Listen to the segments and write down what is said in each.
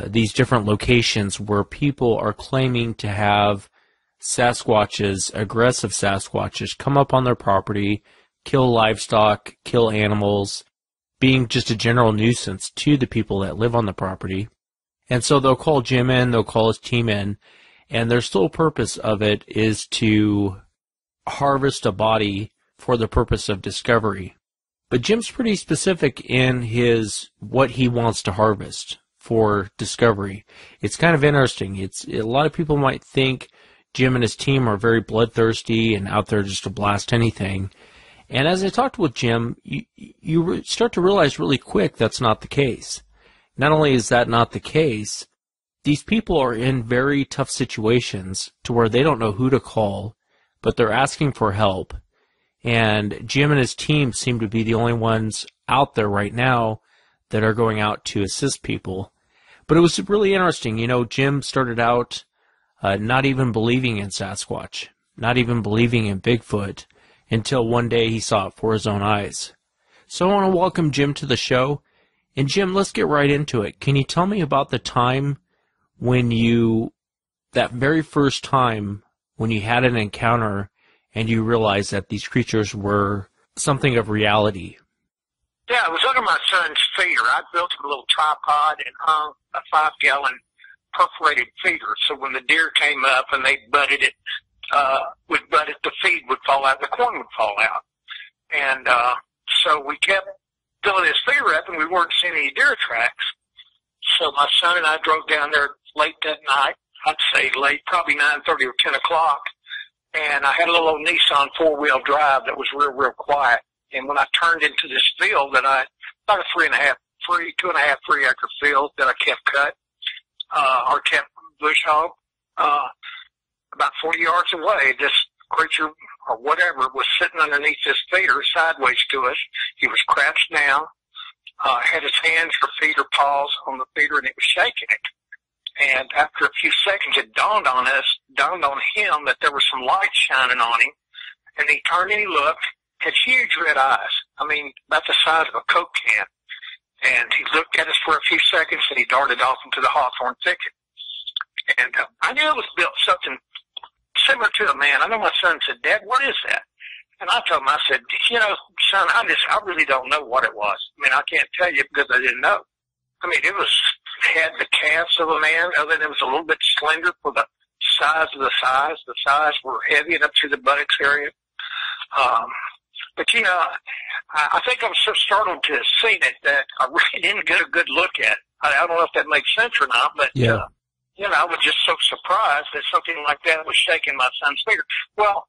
these different locations where people are claiming to have Sasquatches, aggressive Sasquatches, come up on their property, kill livestock, kill animals, being just a general nuisance to the people that live on the property. And so they'll call Jim in, they'll call his team in, and their sole purpose of it is to harvest a body for the purpose of discovery. But Jim's pretty specific in what he wants to harvest for discovery. It's kind of interesting. A lot of people might think Jim and his team are very bloodthirsty and out there just to blast anything. And as I talked with Jim, you start to realize really quick that's not the case. Not only is that not the case, these people are in very tough situations to where they don't know who to call, but they're asking for help. And Jim and his team seem to be the only ones out there right now that are going out to assist people. But it was really interesting. You know, Jim started out not even believing in Sasquatch, not even believing in Bigfoot, until one day he saw it for his own eyes. So I want to welcome Jim to the show. And Jim, let's get right into it. Can you tell me about the time when that very first time when you had an encounter and you realized that these creatures were something of reality? Yeah, it was under my son's feeder. I built him a little tripod and hung a 5-gallon perforated feeder. So when the deer came up and they butted it, the feed would fall out, the corn would fall out. And so we kept filling his feeder up, and we weren't seeing any deer tracks. So my son and I drove down there late that night. I'd say late, probably 9:30 or 10 o'clock. And I had a little old Nissan 4-wheel drive that was real quiet. And when I turned into this field that about a 2.5, 3 acre field that I kept cut, or kept bush hog, about 40 yards away, this creature or whatever was sitting underneath this feeder sideways to us. He was crouched down, had his hands or feet or paws on the feeder, and it was shaking it. And after a few seconds, it dawned on him that there was some light shining on him. And he turned and he looked, had huge red eyes. I mean, about the size of a Coke can. And he looked at us for a few seconds, and he darted off into the hawthorn thicket. And I knew it was built something similar to a man. I know my son said, "Dad, what is that?" And I told him, I said, "You know, son, I really don't know what it was. I mean, I can't tell you because I didn't know. I mean, had the calves of a man, other than it was a little bit slender for the size of the thighs. The thighs were heavy and up to the buttocks area. But, you know, I think I was so startled to have seen it that I really didn't get a good look at it. I don't know if that makes sense or not, but, yeah. You know, I was just so surprised that something like that was shaking my son's feeder. Well,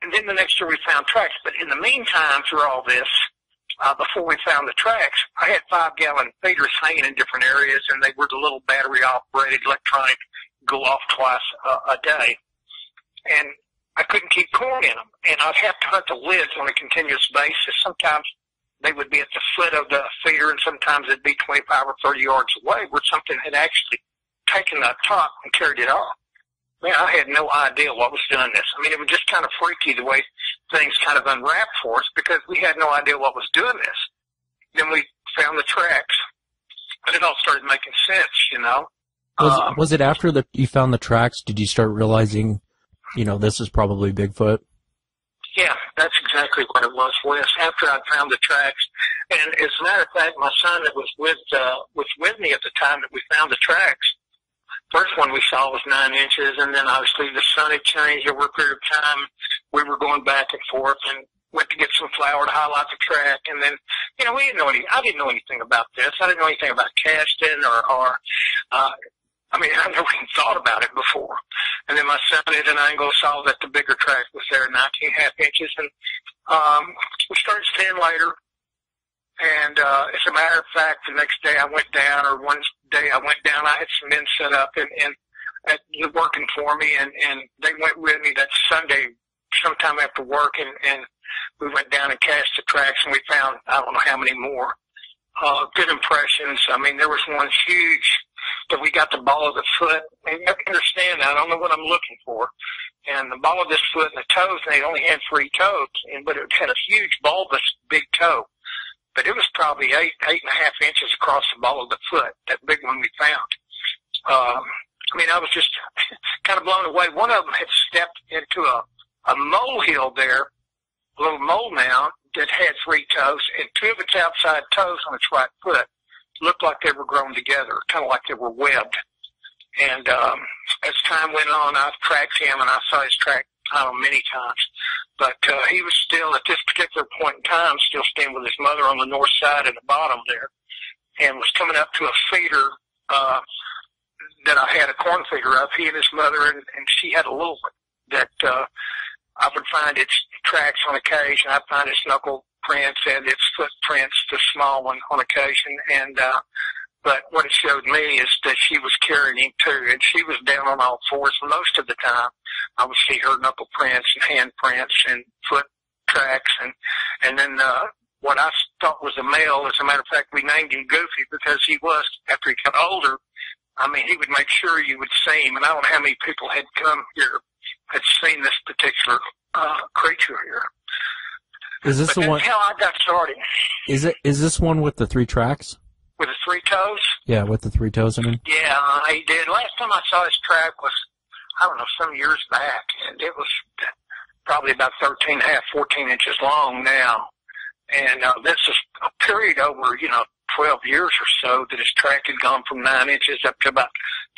and then the next year we found tracks. But in the meantime, through all this, before we found the tracks, I had 5-gallon feeders hanging in different areas, and they were the little battery-operated electronic go off twice a day. And I couldn't keep corn in them, and I'd have to hunt the lids on a continuous basis. Sometimes they would be at the foot of the feeder, and sometimes it'd be 25 or 30 yards away where something had actually taken the top and carried it off. Man, I had no idea what was doing this. I mean, it was just kind of freaky the way things kind of unwrapped for us because we had no idea what was doing this. Then we found the tracks, and it all started making sense, you know. Was it after you found the tracks, did you start realizing, you know, this is probably Bigfoot? Yeah, that's exactly what it was, Wes. After I found the tracks, and as a matter of fact, my son that was with me at the time that we found the tracks, first one we saw was 9 inches, and then obviously the sun had changed over a period of time. We were going back and forth and went to get some flour to highlight the track, and then, you know, I didn't know anything about this. I didn't know anything about casting I never even thought about it before. And then my son did an angle, saw that the bigger track was there, 19.5 inches, and we started staying later. And as a matter of fact, the next day I went down, or one day I went down, I had some men set up and working for me, and they went with me that Sunday sometime after work, and we went down and cast the tracks, and we found I don't know how many more. Good impressions. I mean, there was one huge that we got the ball of the foot, and you have to understand that. I don't know what I'm looking for. And the ball of this foot and the toes, and they only had 3 toes, but it had a huge bulbous big toe. but it was probably 8.5 inches across the ball of the foot, that big one we found. I mean, I was just kind of blown away. One of them had stepped into a molehill there, a little mole mound that had 3 toes, and 2 of its outside toes on its right foot looked like they were grown together, kind of like they were webbed. And as time went on, I tracked him, and I saw his track, I don't know, many times. But he was still, at this particular point in time, still staying with his mother on the north side at the bottom there, and was coming up to a feeder that I had a corn feeder of, he and his mother, and she had a little one that I would find its tracks on occasion. I'd find its knuckle prints and its footprints, the small one, on occasion. And but what it showed me is that she was carrying him too, and she was down on all fours most of the time. I would see her knuckle prints and hand prints and foot tracks, and then what I thought was a male. As a matter of fact, we named him Goofy because he was, after he got older, I mean, he would make sure you would see him, and I don't know how many people had come here had seen this particular creature here. Is this but the one? That's how I got started. Is this one with the 3 tracks? With the 3 toes? Yeah, with the 3 toes, I mean. Yeah, he did. Last time I saw his track was, I don't know, some years back, and it was probably about 13.5, 14 inches long now. And this is a period over, 12 years or so that his track had gone from 9 inches up to about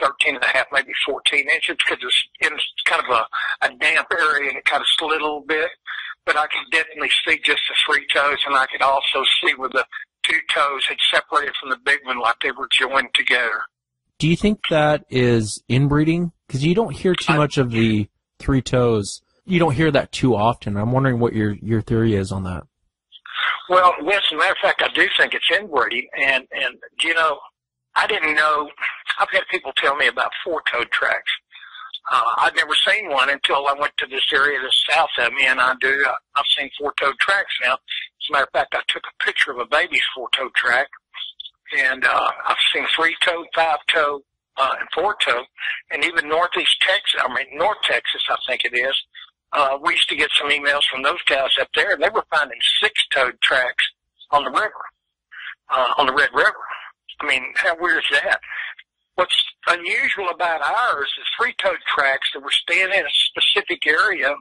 13.5, maybe 14 inches, because it was in kind of a damp area and it kind of slid a little bit. But I could definitely see just the 3 toes, and I could also see where the 2 toes had separated from the big one like they were joined together. Do you think that is inbreeding? Because you don't hear too much of the 3 toes. You don't hear that too often. I'm wondering what your theory is on that. Well, yes, as a matter of fact, I do think it's inbreeding, and I didn't know. I've had people tell me about 4-toed tracks. I'd never seen one until I went to this area that's south of me, and I've seen 4-toed tracks now. As a matter of fact, I took a picture of a baby's 4-toed track, and I've seen 3-toed, 5-toed, and 4-toed, and even North Texas, I think it is. We used to get some emails from those guys up there, and they were finding 6-toed tracks on the river, on the Red River. I mean, how weird is that? What's unusual about ours is 3-toed tracks that were staying in a specific area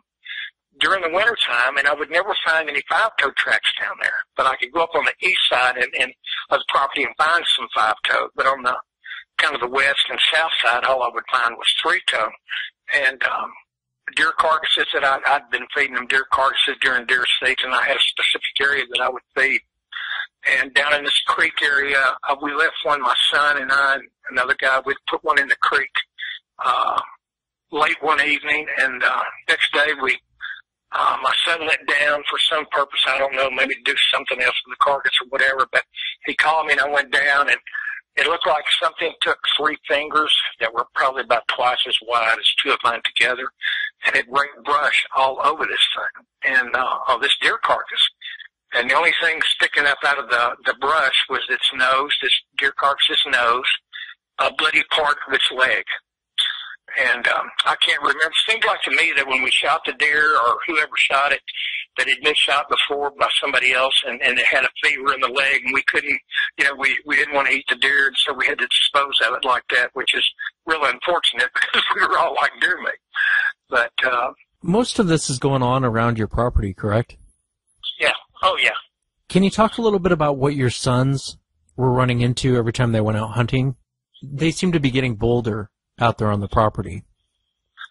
during the wintertime, and I would never find any 5-toed tracks down there. But I could go up on the east side and of the property and find some 5-toed, but on the kind of the west and south side, all I would find was 3-toed. And deer carcasses that I'd been feeding them deer carcasses during deer season. I had a specific area that I would feed. And down in this creek area, we left one, my son and I, and another guy, we'd put one in the creek late one evening, and next day my son went down for some purpose, I don't know, maybe to do something else with the carcass or whatever, but he called me and I went down, and it looked like something took 3 fingers that were probably about twice as wide as 2 of mine together, and it raked brush all over this thing, and this deer carcass. And the only thing sticking up out of the brush was its nose, this deer carcass's nose, a bloody part of its leg. And I can't remember. It seemed like to me that when we shot the deer, or whoever shot it, that it had been shot before by somebody else, and it had a fever in the leg, and we couldn't, we didn't want to eat the deer, and so we had to dispose of it like that, which is really unfortunate because we were all like deer meat. But most of this is going on around your property, correct? Yeah. Oh, yeah. Can you talk a little bit about what your sons were running into every time they went out hunting? They seem to be getting bolder out there on the property.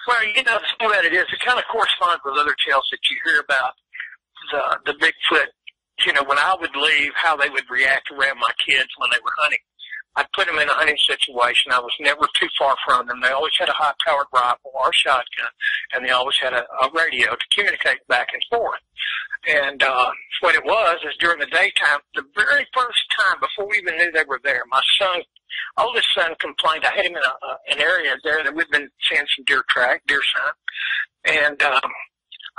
Well, the thing about it is, it kind of corresponds with other tales that you hear about the Bigfoot. When I would leave, how they would react around my kids when they were hunting. I'd put them in a hunting situation. I was never too far from them. They always had a high-powered rifle or a shotgun, and they always had a radio to communicate back and forth. And what it was is during the daytime, the very first time, before we even knew they were there, my oldest son complained. I had him in an area there that we'd been seeing some deer sign. And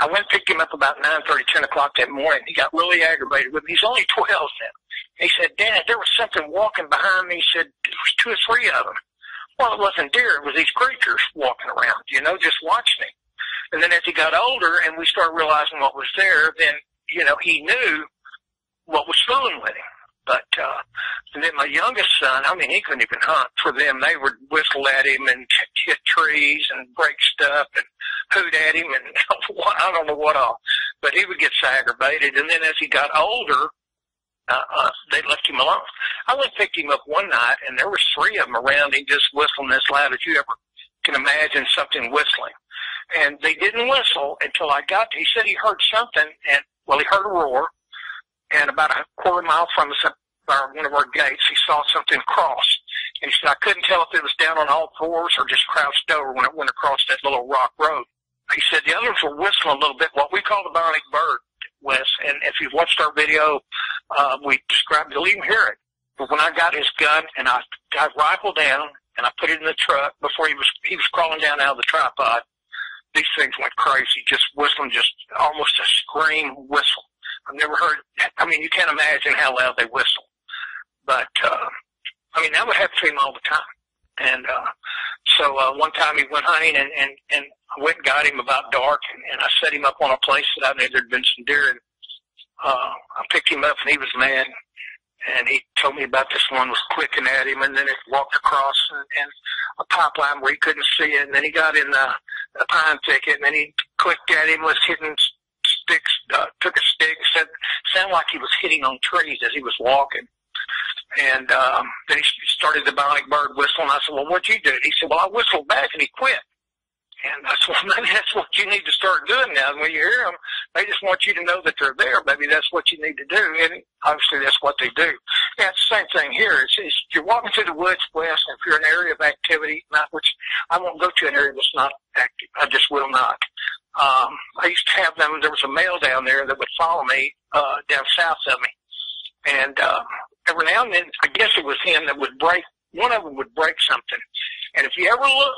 I went and picked him up about 9:30, 10 o'clock that morning. He got really aggravated with me. He's only 12 then. He said, "Dad, there was something walking behind me." He said, "There was 2 or 3 of them." Well, it wasn't deer. It was these creatures walking around, just watching him. And then as he got older and we started realizing what was there, then, he knew what was fooling with him. But, and then my youngest son, I mean, he couldn't even hunt. For them, they would whistle at him and hit trees and break stuff and hoot at him and I don't know what all. But he would get so aggravated. And then as he got older, they left him alone. I went and picked him up one night, and there was 3 of them around him just whistling as loud as you ever can imagine something whistling. And they didn't whistle until I got to, he said he heard something, and, well, he heard a roar, and about a quarter mile from us, one of our gates, he saw something cross. And he said, I couldn't tell if it was down on all fours or just crouched over when it went across that little rock road. He said the others were whistling a little bit, what we call the bionic bird, Wes. And if you've watched our video, we described it. You'll even hear it. But when I got his gun and I got rifle down and I put it in the truck before he was crawling down out of the tripod, these things went crazy, just whistling, just almost a scream whistle. I've never heard, I mean, you can't imagine how loud they whistle. But, I mean, that would happen to him all the time. And, so, one time he went hunting and I went and got him about dark and I set him up on a place that I knew there'd been some deer and, I picked him up and he was mad. And he told me about this one was clicking at him, and then it walked across and a pipeline where he couldn't see it. And then he got in the pine thicket, and then he clicked at him, was hitting sticks, took a stick, sounded like he was hitting on trees as he was walking. And then he started the bionic bird whistle, and I said, well, what'd you do? He said, well, I whistled back, and he quit. And I said, well, maybe that's what you need to start doing now. And when you hear them, they just want you to know that they're there. Maybe that's what you need to do. And obviously that's what they do. Yeah, it's the same thing here. It's you're walking through the woods, West, and if you're in an area of activity, not which I won't go to an area that's not active. I just will not. I used to have them. There was a male down there that would follow me down south of me. And every now and then, I guess it was him that would break, one of them would break something. And if you ever look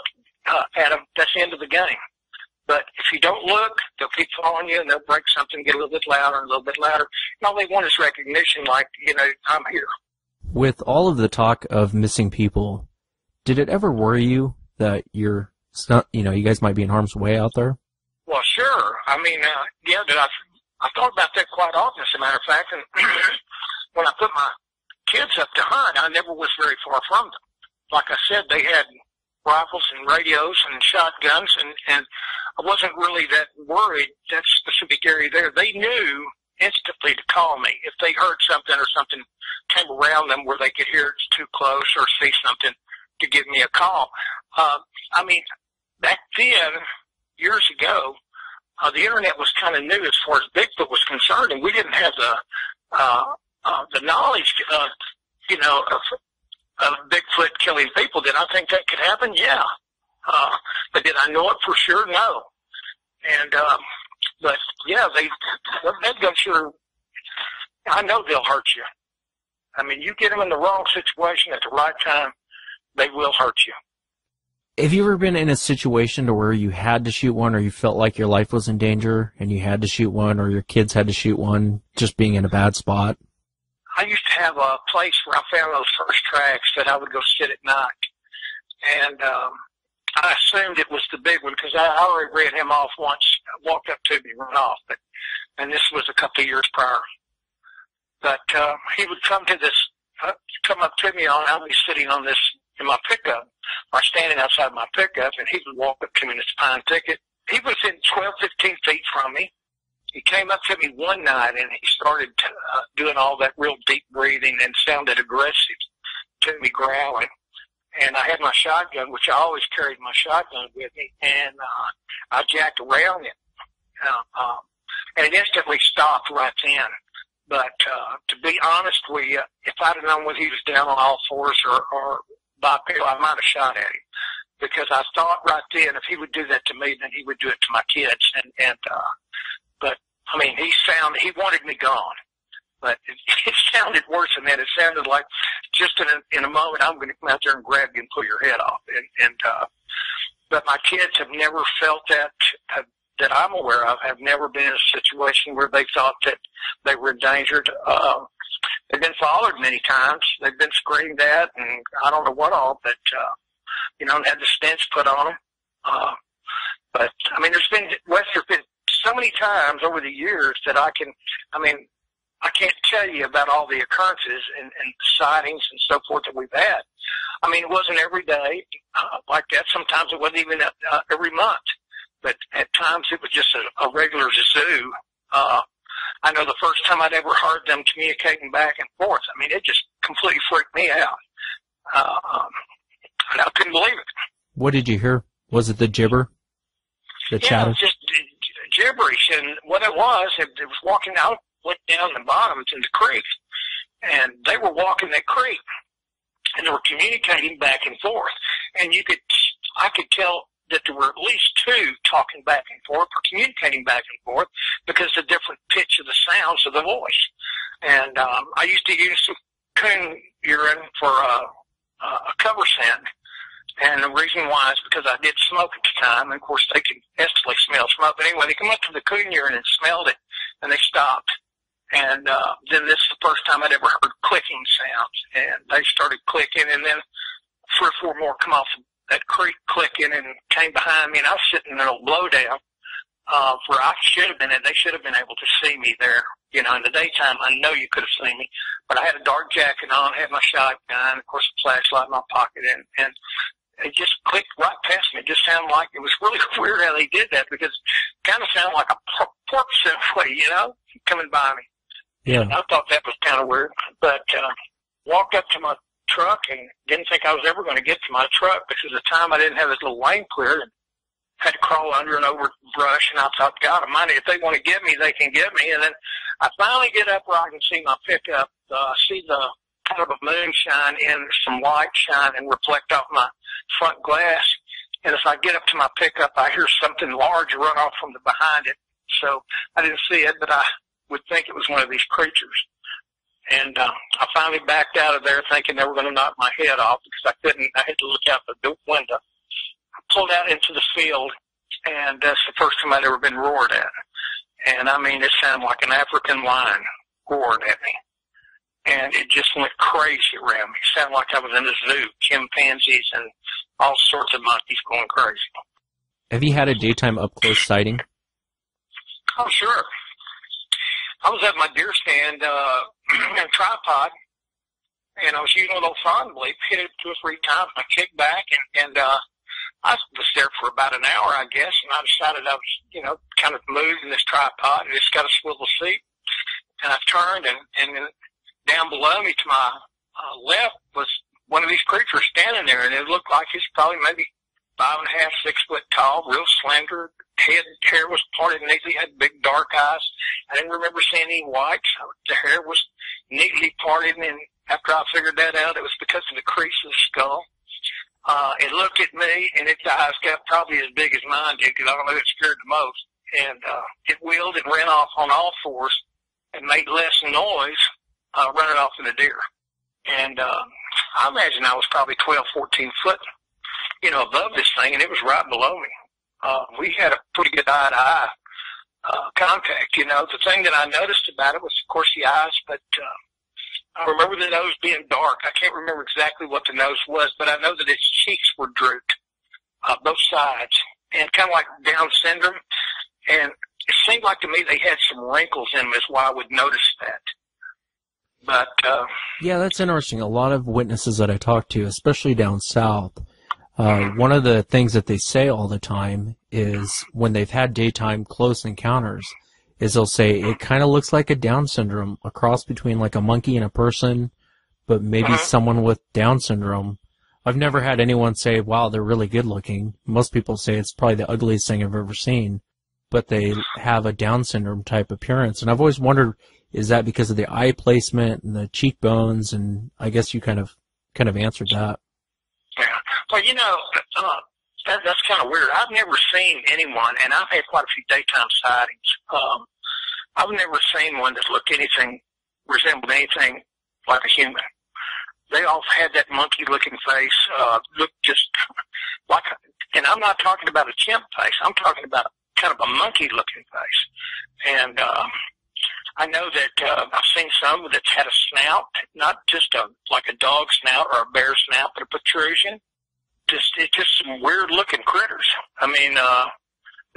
at them, that's the end of the game. But if you don't look, they'll keep following you and they'll break something, get a little bit louder and a little bit louder. And all they want is recognition, like, you know, I'm here. With all of the talk of missing people, did it ever worry you that you guys might be in harm's way out there? Well, sure. I mean, yeah, I thought about that quite often, as a matter of fact. And when I put my kids up to hunt, I never was very far from them. Like I said, they had rifles and radios and shotguns, and I wasn't really that worried, that specific area there. They knew instantly to call me if they heard something or something came around them where they could hear it's too close or see something, to give me a call. I mean, back then, years ago, the internet was kind of new as far as Bigfoot was concerned, and we didn't have the knowledge of, you know, of Bigfoot killing people. Did I think that could happen? Yeah. But did I know it for sure? No. And, but yeah, that gun shooter, I know they'll hurt you. I mean, you get them in the wrong situation at the right time, they will hurt you. Have you ever been in a situation to where you had to shoot one, or you felt like your life was in danger and you had to shoot one, or your kids had to shoot one, just being in a bad spot? I used to have a place where I found those first tracks that I would go sit at night. And I assumed it was the big one because I already read him off once, walked up to me, run off. And this was a couple of years prior. But he would come up to me, I'll be sitting on this in my pickup, or standing outside my pickup, and he would walk up to me in this pine thicket. He was in 12, 15 feet from me. He came up to me one night, and he started doing all that real deep breathing and sounded aggressive to me, growling. And I had my shotgun, which I always carried my shotgun with me, and I jacked around it. And it instantly stopped right then. But to be honest with you, if I'd have known whether he was down on all fours or bipedal, I might have shot at him. Because I thought right then, if he would do that to me, then he would do it to my kids. But I mean, he wanted me gone. But it sounded worse than that. It sounded like just in a moment, I'm going to come out there and grab you and pull your head off. But my kids have never felt that I'm aware of, have never been in a situation where they thought that they were endangered. They've been followed many times. They've been screamed at, and I don't know what all, but, had the stench put on them. But, I mean, there's been so many times over the years that I I can't tell you about all the occurrences and sightings and so forth that we've had. I mean, it wasn't every day like that. Sometimes it wasn't even every month. But at times it was just a regular zoo. I know the first time I'd ever heard them communicating back and forth, I mean, it just completely freaked me out. And I couldn't believe it. What did you hear? Was it the gibber? The chatter? Yeah, it was just gibberish. And what it was walking out, went down the bottom to the creek. And they were walking that creek. And they were communicating back and forth. And I could tell that there were at least two talking back and forth or communicating back and forth because of the different pitch of the sounds of the voice. And I used to use some coon urine for a cover scent. And the reason why is because I did smoke at the time. And, of course, they can instantly smell smoke. But anyway, they come up to the coon urine and smelled it, and they stopped. And then this is the first time I'd ever heard clicking sounds. And they started clicking, and then 3 or 4 more come off that creek clicking and came behind me. And I was sitting in a little blowdown where I should have been, and they should have been able to see me there. You know, in the daytime, I know you could have seen me. But I had a dark jacket on, had my shotgun, of course, a flashlight in my pocket, and it just clicked right past me. It just sounded like it was really weird how they did that because it kind of sounded like a porpoise in a way, you know, coming by me. Yeah. And I thought that was kind of weird. But walked up to my truck and didn't think I was ever going to get to my truck because at the time I didn't have this little lane cleared and had to crawl under and over brush. And I thought, God almighty, if they want to get me, they can get me. And then I finally get up where I can see my pickup, see the kind of a moonshine and some light shine and reflect off my front glass. And as I get up to my pickup, I hear something large run off from behind it. So I didn't see it, but I would think it was one of these creatures. And I finally backed out of there thinking they were going to knock my head off because I couldn't. I had to look out the window. I pulled out into the field, and that's the first time I'd ever been roared at. And, I mean, it sounded like an African lion roared at me. And it just went crazy around me. It sounded like I was in a zoo, chimpanzees and all sorts of monkeys going crazy. Have you had a daytime up-close sighting? Oh, sure. I was at my deer stand in a tripod, and I was using a little fawn bleep, hit it 2 or 3 times, and I kicked back, and I was there for about an hour, I guess, and I decided I was, you know, kind of moving this tripod, and it's got a swivel seat, and I turned, and down below me to my left was one of these creatures standing there, and it looked like he's probably maybe 5.5, 6 foot tall, real slender. Hair was parted neatly, had big dark eyes. I didn't remember seeing any whites. The hair was neatly parted, and after I figured that out, it was because of the crease of the skull. It looked at me, and its eyes got probably as big as mine did, because I don't know, it scared the most. And it wheeled and ran off on all fours and made less noise running off than a deer. And I imagine I was probably 12, 14 foot, you know, above this thing, and it was right below me. We had a pretty good eye-to-eye contact, you know. The thing that I noticed about it was, of course, the eyes, but I remember the nose being dark. I can't remember exactly what the nose was, but I know that its cheeks were drooped, both sides, and kind of like Down syndrome. And it seemed like to me they had some wrinkles in them is why I would notice that. But yeah, that's interesting. A lot of witnesses that I talk to, especially down south, one of the things that they say all the time is when they've had daytime close encounters is they'll say it kind of looks like a Down syndrome, a cross between like a monkey and a person, but maybe someone with Down syndrome. I've never had anyone say, wow, they're really good looking. Most people say it's probably the ugliest thing I've ever seen, but they have a Down syndrome type appearance. And I've always wondered, is that because of the eye placement and the cheekbones? And I guess you kind of answered that. Yeah. Well, you know, that's kind of weird. I've never seen anyone, and I've had quite a few daytime sightings. I've never seen one that resembled anything like a human. They all had that monkey-looking face, looked just like, and I'm not talking about a chimp face. I'm talking about kind of a monkey-looking face. And I know that I've seen some that's had a snout, not just like a dog snout or a bear snout, but a protrusion. It's just some weird-looking critters. I mean,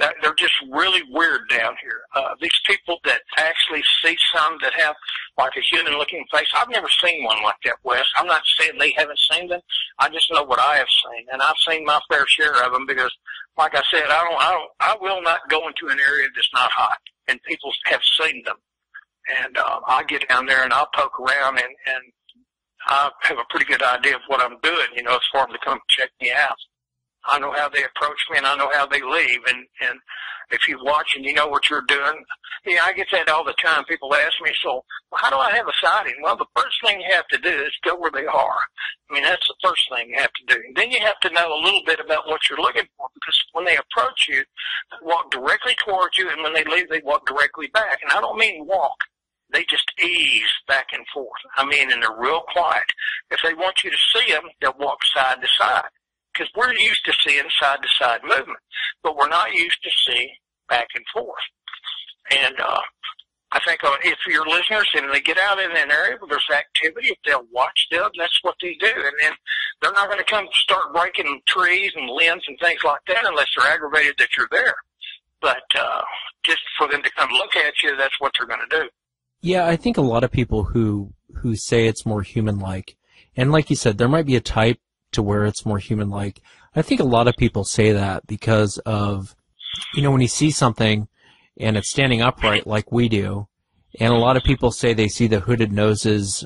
They're just really weird down here. These people that actually see some that have like a human-looking face, I've never seen one like that, Wes. I'm not saying they haven't seen them. I just know what I have seen, and I've seen my fair share of them because, like I said, I will not go into an area that's not hot, and people have seen them. And I get down there and I'll poke around, and I have a pretty good idea of what I'm doing, you know, as for them to come check me out. I know how they approach me, and I know how they leave. And if you watch and you know what you're doing, yeah, I get that all the time. People ask me, so well, how do I have a sighting? Well, the first thing you have to do is go where they are. I mean, that's the first thing you have to do. And then you have to know a little bit about what you're looking for, because when they approach you, they walk directly towards you, and when they leave, they walk directly back. And I don't mean walk. They just ease back and forth. I mean, and they're real quiet. If they want you to see them, they'll walk side to side. Because we're used to seeing side-to-side movement, but we're not used to seeing back and forth. And I think if your listeners and they get out in an area where there's activity, if they'll watch them, that's what they do. And then they're not going to come start breaking trees and limbs and things like that unless they're aggravated that you're there. But just for them to come look at you, that's what they're going to do. Yeah, I think a lot of people who say it's more human-like, and like you said, there might be a type to where it's more human-like. I think a lot of people say that because of, you know, when you see something and it's standing upright like we do, and a lot of people say they see the hooded noses,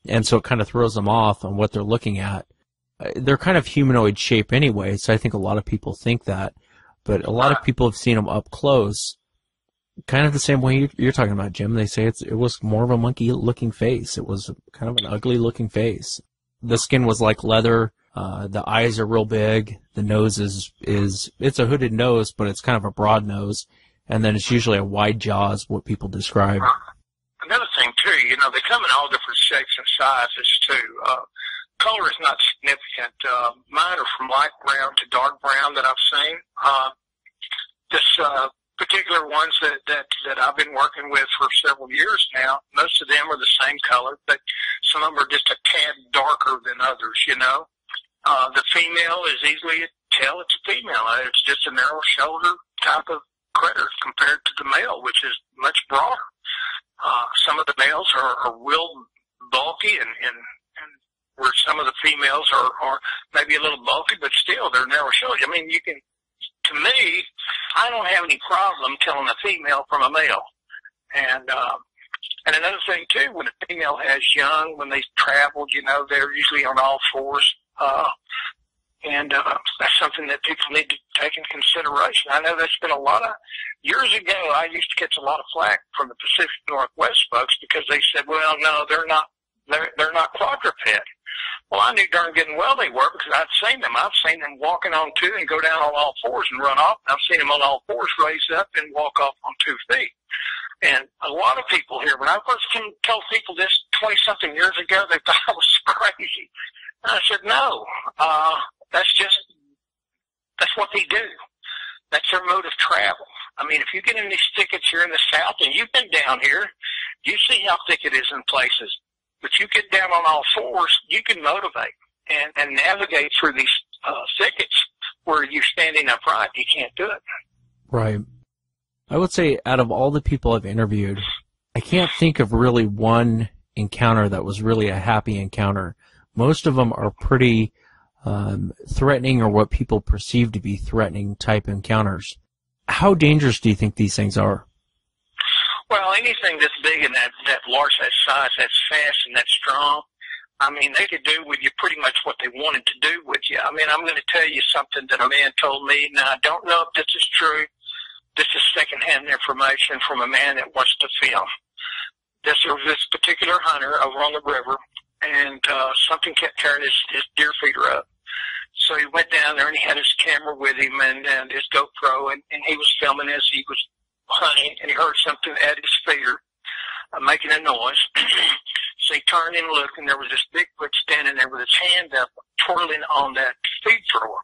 and so it kind of throws them off on what they're looking at. They're kind of humanoid shape anyway, so I think a lot of people think that. But a lot of people have seen them up close, kind of the same way you're talking about, Jim. They say it was more of a monkey-looking face. It was kind of an ugly-looking face. The skin was like leather. The eyes are real big. The nose it's a hooded nose, but it's kind of a broad nose. And then it's usually a wide jaw is what people describe. Another thing, too, you know, they come in all different shapes and sizes, too. Color is not significant. Mine are from light brown to dark brown that I've seen. This particular ones that I've been working with for several years now, most of them are the same color, but some of them are just a tad darker than others, you know. The female is easily tell it's a female. It's just a narrow shoulder type of critter compared to the male, which is much broader. Some of the males are real bulky and where some of the females are maybe a little bulky, but still they're narrow shouldered. I mean, to me, I don't have any problem telling a female from a male. And another thing too, when a female has young, when they traveled, you know, they're usually on all fours. And that's something that people need to take in consideration. I know there's been a lot of, years ago, I used to catch a lot of flack from the Pacific Northwest folks because they said, well, no, they're not quadruped. Well, I knew darn good and well they were because I'd seen them. I've seen them walking on two and go down on all fours and run off. I've seen them on all fours raise up and walk off on 2 feet. And a lot of people here, when I first told people this 20-something years ago, they thought I was crazy. And I said, no, that's what they do. That's their mode of travel. I mean, if you get in these thickets here in the South, and you've been down here, you see how thick it is in places. But you get down on all fours, you can motivate and navigate through these thickets where you're standing upright. You can't do it. Right. I would say out of all the people I've interviewed, I can't think of really one encounter that was really a happy encounter. Most of them are pretty threatening or what people perceive to be threatening type encounters. How dangerous do you think these things are? Well, anything that's big and that large, that size, that's fast and that's strong, I mean, they could do with you pretty much what they wanted to do with you. I mean, I'm going to tell you something that a man told me. Now, I don't know if this is true. This is secondhand information from a man that watched the film. This particular hunter over on the river, and something kept tearing his deer feeder up. So he went down there and he had his camera with him and his GoPro, and he was filming as he was hunting, and he heard something at his feeder making a noise. So he turned and looked, and there was this Bigfoot standing there with his hand up, twirling on that feed thrower.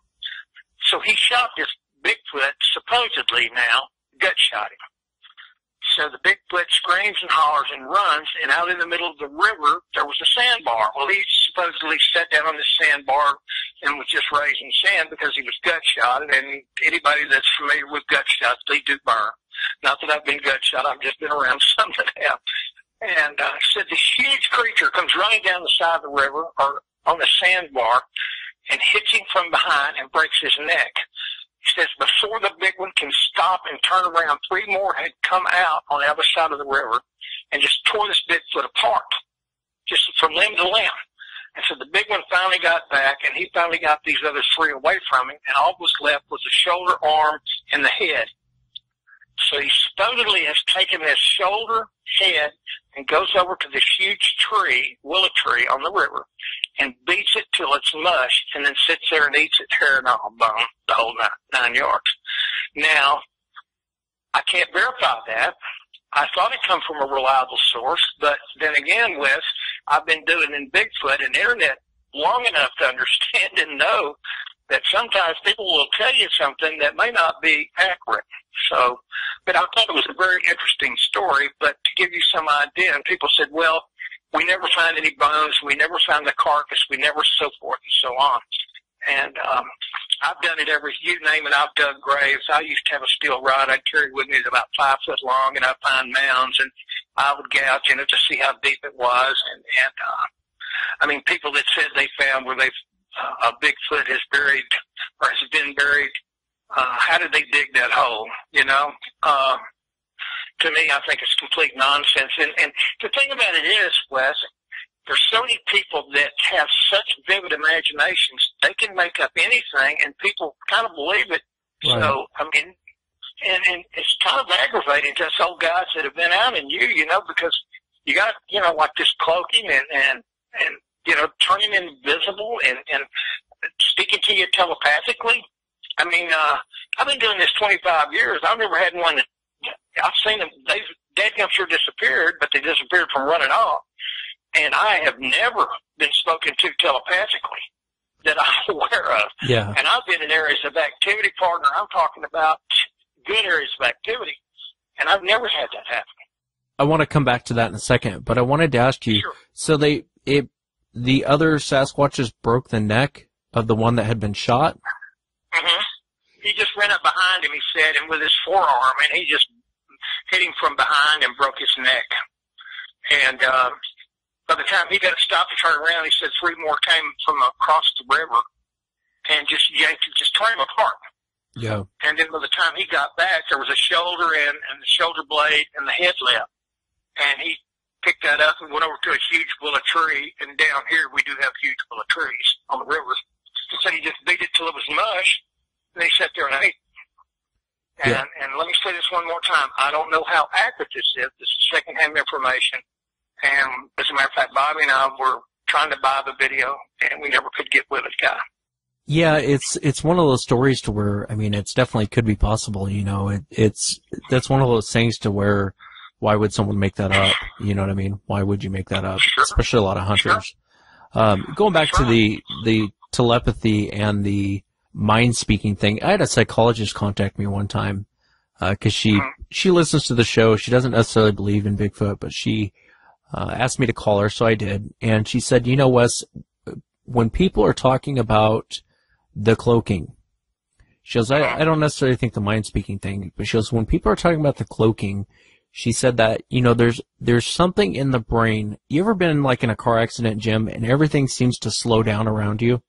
So he shot this Bigfoot, supposedly now, gut shot him. So the Bigfoot screams and hollers and runs, and out in the middle of the river, there was a sandbar. Well, he supposedly sat down on this sandbar and was just raising sand because he was gut shot. And anybody that's familiar with gut shots, they do burn. Not that I've been gut shot, I've just been around some that have. And said this huge creature comes running down the side of the river or on the sandbar and hits him from behind and breaks his neck. He says before the big one can stop and turn around, 3 more had come out on the other side of the river and just tore this Bigfoot apart, just from limb to limb. And so the big one finally got back, and he finally got these other 3 away from him, and all that was left was the shoulder, arm, and the head. So he supposedly has taken this shoulder, head, and goes over to this huge tree, willow tree on the river, and beats it till it's mush, and then sits there and eats it, hair and all, bone, the whole 9 yards. Now, I can't verify that. I thought it come from a reliable source, but then again, Wes, I've been doing in Bigfoot and internet long enough to understand and know that sometimes people will tell you something that may not be accurate. So, but I thought it was a very interesting story, but to give you some idea, and people said, well, we never find any bones, we never found the carcass, we never so forth and so on. And I've done it you name it, I've dug graves. I used to have a steel rod I'd carry with me that's about 5 foot long, and I'd find mounds, and I would gouge in it to see how deep it was. And I mean, people that said they found where a Bigfoot has buried or has been buried, how did they dig that hole, you know? To me, I think it's complete nonsense. And the thing about it is, Wes, there's so many people that have such vivid imaginations, they can make up anything, and people kind of believe it. Right. So, I mean, and it's kind of aggravating to us old guys that have been out in you know, because you got, you know, like this cloaking and you know, turning invisible and speaking to you telepathically. I mean, I've been doing this 25 years. I've never had one that, I've seen them, they've sure disappeared, but they disappeared from running off. And I have never been spoken to telepathically that I'm aware of. Yeah. And I've been in areas of activity, partner. I'm talking about good areas of activity, and I've never had that happen. I want to come back to that in a second, but I wanted to ask you, sure. So the other Sasquatches broke the neck of the one that had been shot? Mm-hmm. He just ran up behind him, he said, and with his forearm, and he just hit him from behind and broke his neck. And by the time he got stopped to turn around, he said 3 more came from across the river and just yanked him, just tore him apart. Yeah. And then by the time he got back, there was a shoulder and the shoulder blade and the head left. And he picked that up and went over to a huge willow tree. And down here, we do have huge willow trees on the river. He said he just beat it till it was mush, and he sat there and ate. Yeah. And let me say this one more time. I don't know how accurate this is. This is secondhand information. And as a matter of fact, Bobby and I were trying to buy the video, and we never could get with it, guy. Yeah, it's one of those stories to where, I mean, it's definitely could be possible, you know. That's one of those things to where, why would someone make that up? You know what I mean? Why would you make that up? Sure. Especially a lot of hunters. Sure. Going back to the telepathy and the mind speaking thing, I had a psychologist contact me one time, cause she listens to the show. She doesn't necessarily believe in Bigfoot, but she asked me to call her, so I did. And she said, you know, Wes, when people are talking about the cloaking, she goes, I don't necessarily think the mind-speaking thing, but she goes, when people are talking about the cloaking, she said that, you know, there's something in the brain. You ever been like in a car accident, Jim, and everything seems to slow down around you?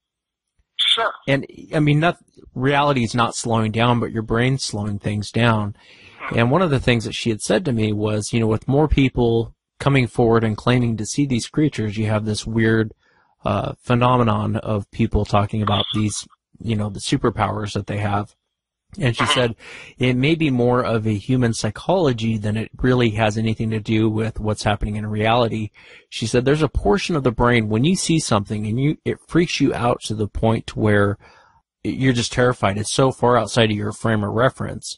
Sure. And, I mean, reality is not slowing down, but your brain's slowing things down. And one of the things that she had said to me was, you know, with more people coming forward and claiming to see these creatures, you have this weird phenomenon of people talking about these, you know, the superpowers that they have. And she said it may be more of a human psychology than it really has anything to do with what's happening in reality. She said there's a portion of the brain when you see something and it freaks you out to the point to where you're just terrified. It's so far outside of your frame of reference.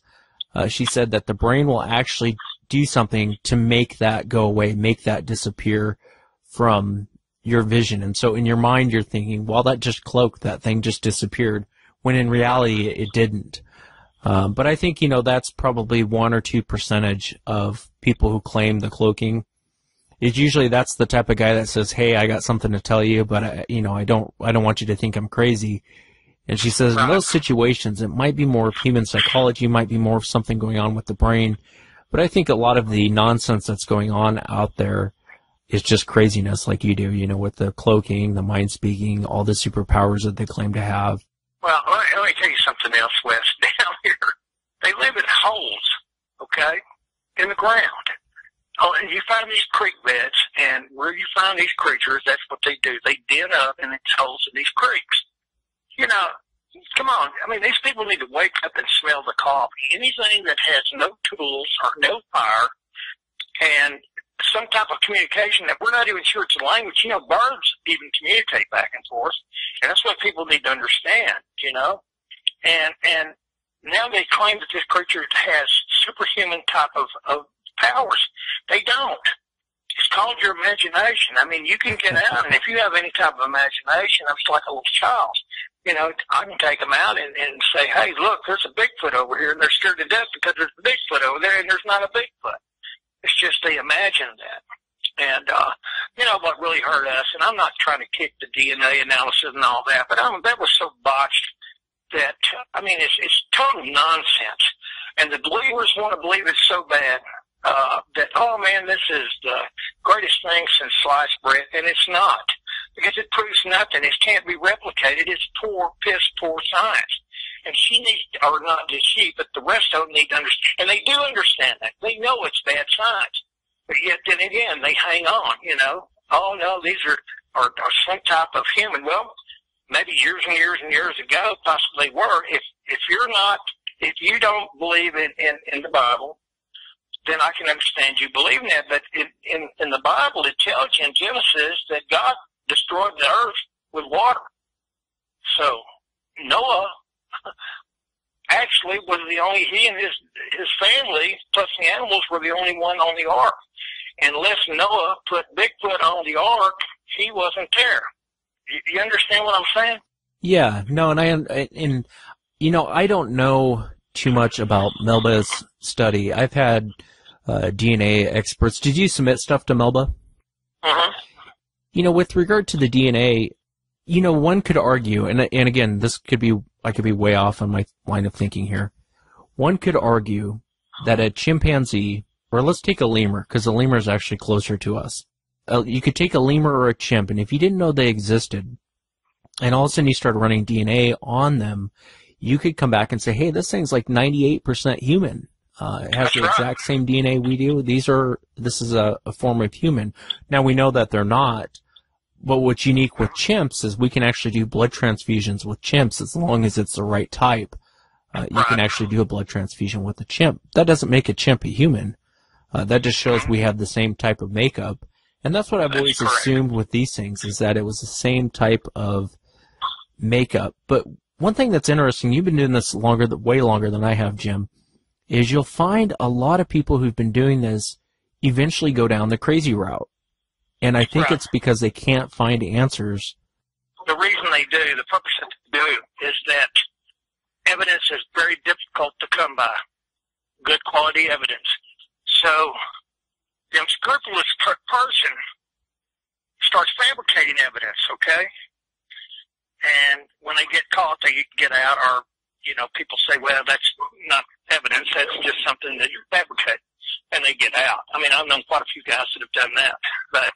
She said that the brain will actually do something to make that go away, make that disappear from your vision. And so in your mind, you're thinking, well, that just cloaked, that thing just disappeared, when in reality, it didn't. But I think, that's probably 1 or 2% of people who claim the cloaking. It's usually that's the type of guy that says, "Hey, I got something to tell you, but I don't want you to think I'm crazy." And she says in those situations, it might be more of human psychology, might be more of something going on with the brain. But I think a lot of the nonsense that's going on out there is just craziness, like you do, with the cloaking, the mind speaking, all the superpowers that they claim to have. Well, let me tell you something else, Wes. Down here, they live in holes, okay, in the ground. Oh, and you find these creek beds, and where you find these creatures, that's what they do. They den up in these holes in these creeks. Come on. I mean, these people need to wake up and smell the coffee. Anything that has no tools or no fire and some type of communication that we're not even sure it's a language. Birds even communicate back and forth, and that's what people need to understand, And now they claim that this creature has superhuman type of powers. They don't. It's called your imagination. I mean, you can get out, and if you have any type of imagination, it's like a little child. I can take them out and say, "Hey, look, there's a Bigfoot over here," and they're scared to death because there's a Bigfoot over there, and there's not a Bigfoot. It's just they imagine that. And, what really hurt us, and I'm not trying to kick the DNA analysis and all that, but that was so botched that, it's total nonsense. And the believers want to believe it so bad that, oh, man, this is the greatest thing since sliced bread, and it's not. Because it proves nothing. It can't be replicated. It's poor science. And she needs, or not just she, but the rest of them need to understand. And they do understand that. They know it's bad science. But yet, then again, they hang on, Oh, no, these are some type of human. Well, maybe years and years and years ago, possibly were. If you don't believe in the Bible, then I can understand you believing that. But in the Bible, it tells you in Genesis that God destroyed the earth with water. So Noah actually was he and his family plus the animals were the only one on the ark. Unless Noah put Bigfoot on the ark, he wasn't there. You understand what I'm saying? Yeah, no, and I don't know too much about Melba's study. I've had DNA experts. Did you submit stuff to Melba? Uh-huh. With regard to the DNA, one could argue, and again, I could be way off on my line of thinking here. One could argue that a chimpanzee, or let's take a lemur, because a lemur is actually closer to us. You could take a lemur or a chimp, and if you didn't know they existed, and all of a sudden you start running DNA on them, you could come back and say, hey, this thing's like 98% human. It has the exact same DNA we do. This is a form of human. Now we know that they're not, but what's unique with chimps is we can actually do blood transfusions with chimps as long as it's the right type. You can actually do a blood transfusion with a chimp. That doesn't make a chimp a human. That just shows we have the same type of makeup. And that's what I've always assumed with these things, is that it was the same type of makeup. But one thing that's interesting, you've been doing this way longer than I have, Jim, is you'll find a lot of people who've been doing this eventually go down the crazy route. And I think it's because they can't find answers. The reason they do, the purpose that they do, is that evidence is very difficult to come by. Good quality evidence. So the unscrupulous person starts fabricating evidence, okay? And when they get caught, they get out, or, people say, well, that's not evidence, that's just something that you fabricate, and they get out. I mean, I've known quite a few guys that have done that, but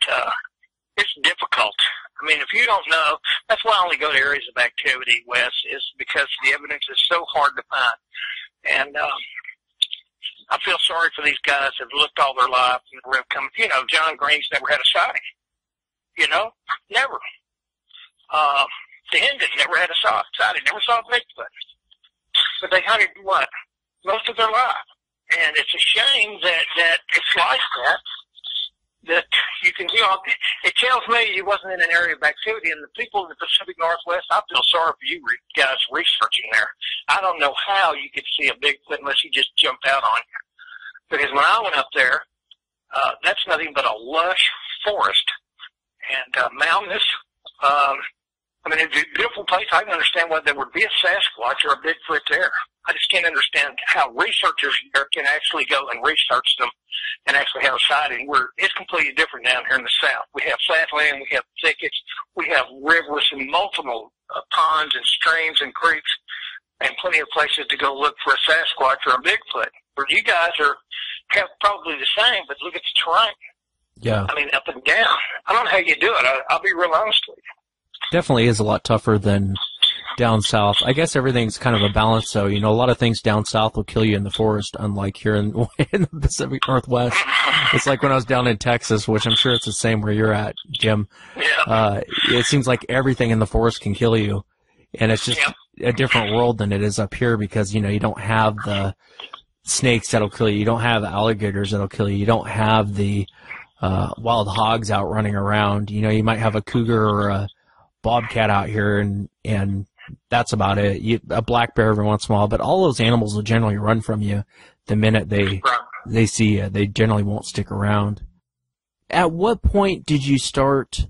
it's difficult. I mean, if you don't know, that's why I only go to areas of activity, Wes, is because the evidence is so hard to find. And I feel sorry for these guys that have looked all their life and never come. John Green's never had a sighting. Never. The Hendon never had a sighting, never saw a Bigfoot. But they hunted what? Most of their life. And it's a shame that it's like that you can do all. It tells me you wasn't in an area of activity, and the people in the Pacific Northwest, I feel sorry for you guys researching there. I don't know how you could see a Bigfoot unless he just jumped out on you. Because when I went up there, that's nothing but a lush forest and mountainous. It's a beautiful place. I can understand why there would be a Sasquatch or a Bigfoot there. I just can't understand how researchers here can actually go and research them and actually have a sighting where it's completely different down here in the South. We have flat land, we have thickets, we have rivers and multiple ponds and streams and creeks and plenty of places to go look for a Sasquatch or a Bigfoot. Where you guys have probably the same, but look at the terrain. Yeah. I mean, up and down. I don't know how you do it. I'll be real honest with you. Definitely is a lot tougher than down south. I guess everything's kind of a balance, though. You know, a lot of things down south will kill you in the forest, unlike here in the Pacific Northwest. It's like when I was down in Texas, which I'm sure it's the same where you're at, Jim. Yeah. It seems like everything in the forest can kill you, and it's just a different world than it is up here because, you know, you don't have the snakes that'll kill you. You don't have alligators that'll kill you. You don't have the wild hogs out running around. You know, you might have a cougar or a bobcat out here, and that's about it. A black bear every once in a while, but all those animals will generally run from you the minute they see you. They generally won't stick around. At what point did you start?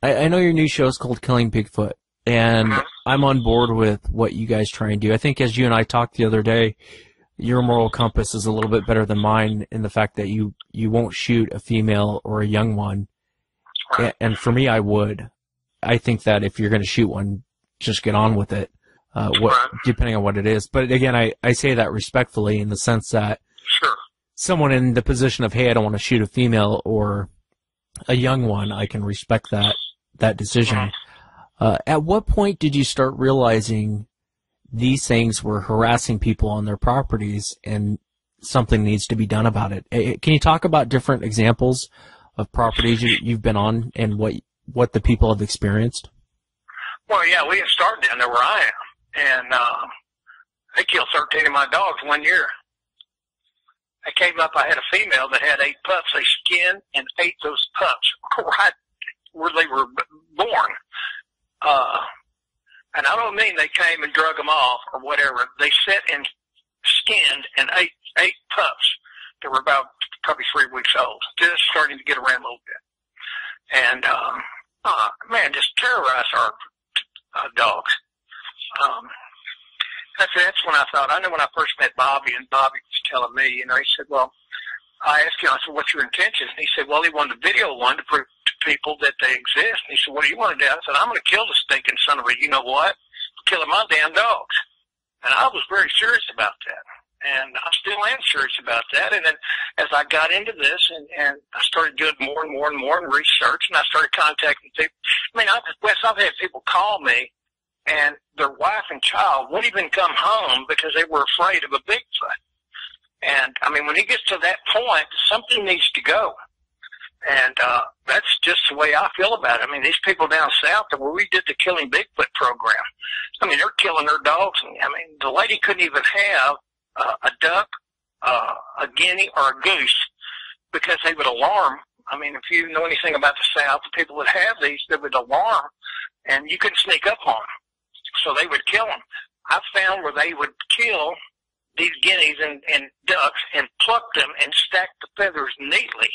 I know your new show is called Killing Bigfoot, and I'm on board with what you guys try and do. I think as you and I talked the other day, your moral compass is a little bit better than mine in the fact that you won't shoot a female or a young one. And for me, I would. I think that if you're going to shoot one, just get on with it, depending on what it is. But again, I say that respectfully in the sense that someone in the position of, hey, I don't want to shoot a female or a young one, I can respect that decision. At what point did you start realizing these things were harassing people on their properties and something needs to be done about it? Can you talk about different examples of properties you've been on and what the people have experienced? Well, yeah, we had started down there where I am, and they killed 13 of my dogs one year. I came up, I had a female that had 8 pups. They skinned and ate those pups right where they were born. And I don't mean they came and drug them off or whatever. They sat and skinned and ate 8 pups that were about probably 3 weeks old, just starting to get around a little bit. And, man, just terrorized our dogs. That's when I thought, I know when I first met Bobby, and Bobby was telling me, you know, he said, well, I asked him, I said, what's your intention? And he said, well, he wanted to video one to prove to people that they exist. And he said, what do you want to do? I said, I'm going to kill the stinking son of a, you know what? Killing my damn dogs. And I was very serious about that. And I still am serious about that. And then as I got into this and I started doing more and more and more and research, and I started contacting people. I mean, I've had people call me, and their wife and child wouldn't even come home because they were afraid of a Bigfoot. And, I mean, when it gets to that point, something needs to go. And that's just the way I feel about it. I mean, these people down south, where we did the Killing Bigfoot program, I mean, they're killing their dogs. I mean, the lady couldn't even have a duck, a guinea, or a goose because they would alarm. I mean, if you know anything about the South, the people that have these, they would alarm, and you couldn't sneak up on them. So they would kill them. I found where they would kill these guineas and ducks and pluck them and stack the feathers neatly.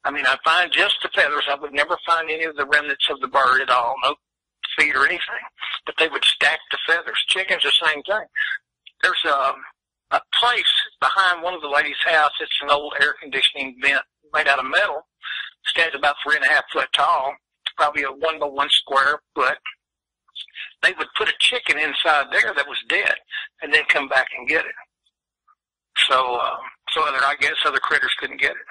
I mean, I find just the feathers. I would never find any of the remnants of the bird at all, no feet or anything. But they would stack the feathers. Chickens, the same thing. There's a place behind one of the ladies' house. It's an old air conditioning vent made out of metal. Stands about 3.5 foot tall, probably a 1 by 1 square foot. They would put a chicken inside there that was dead and then come back and get it. So I guess other critters couldn't get it.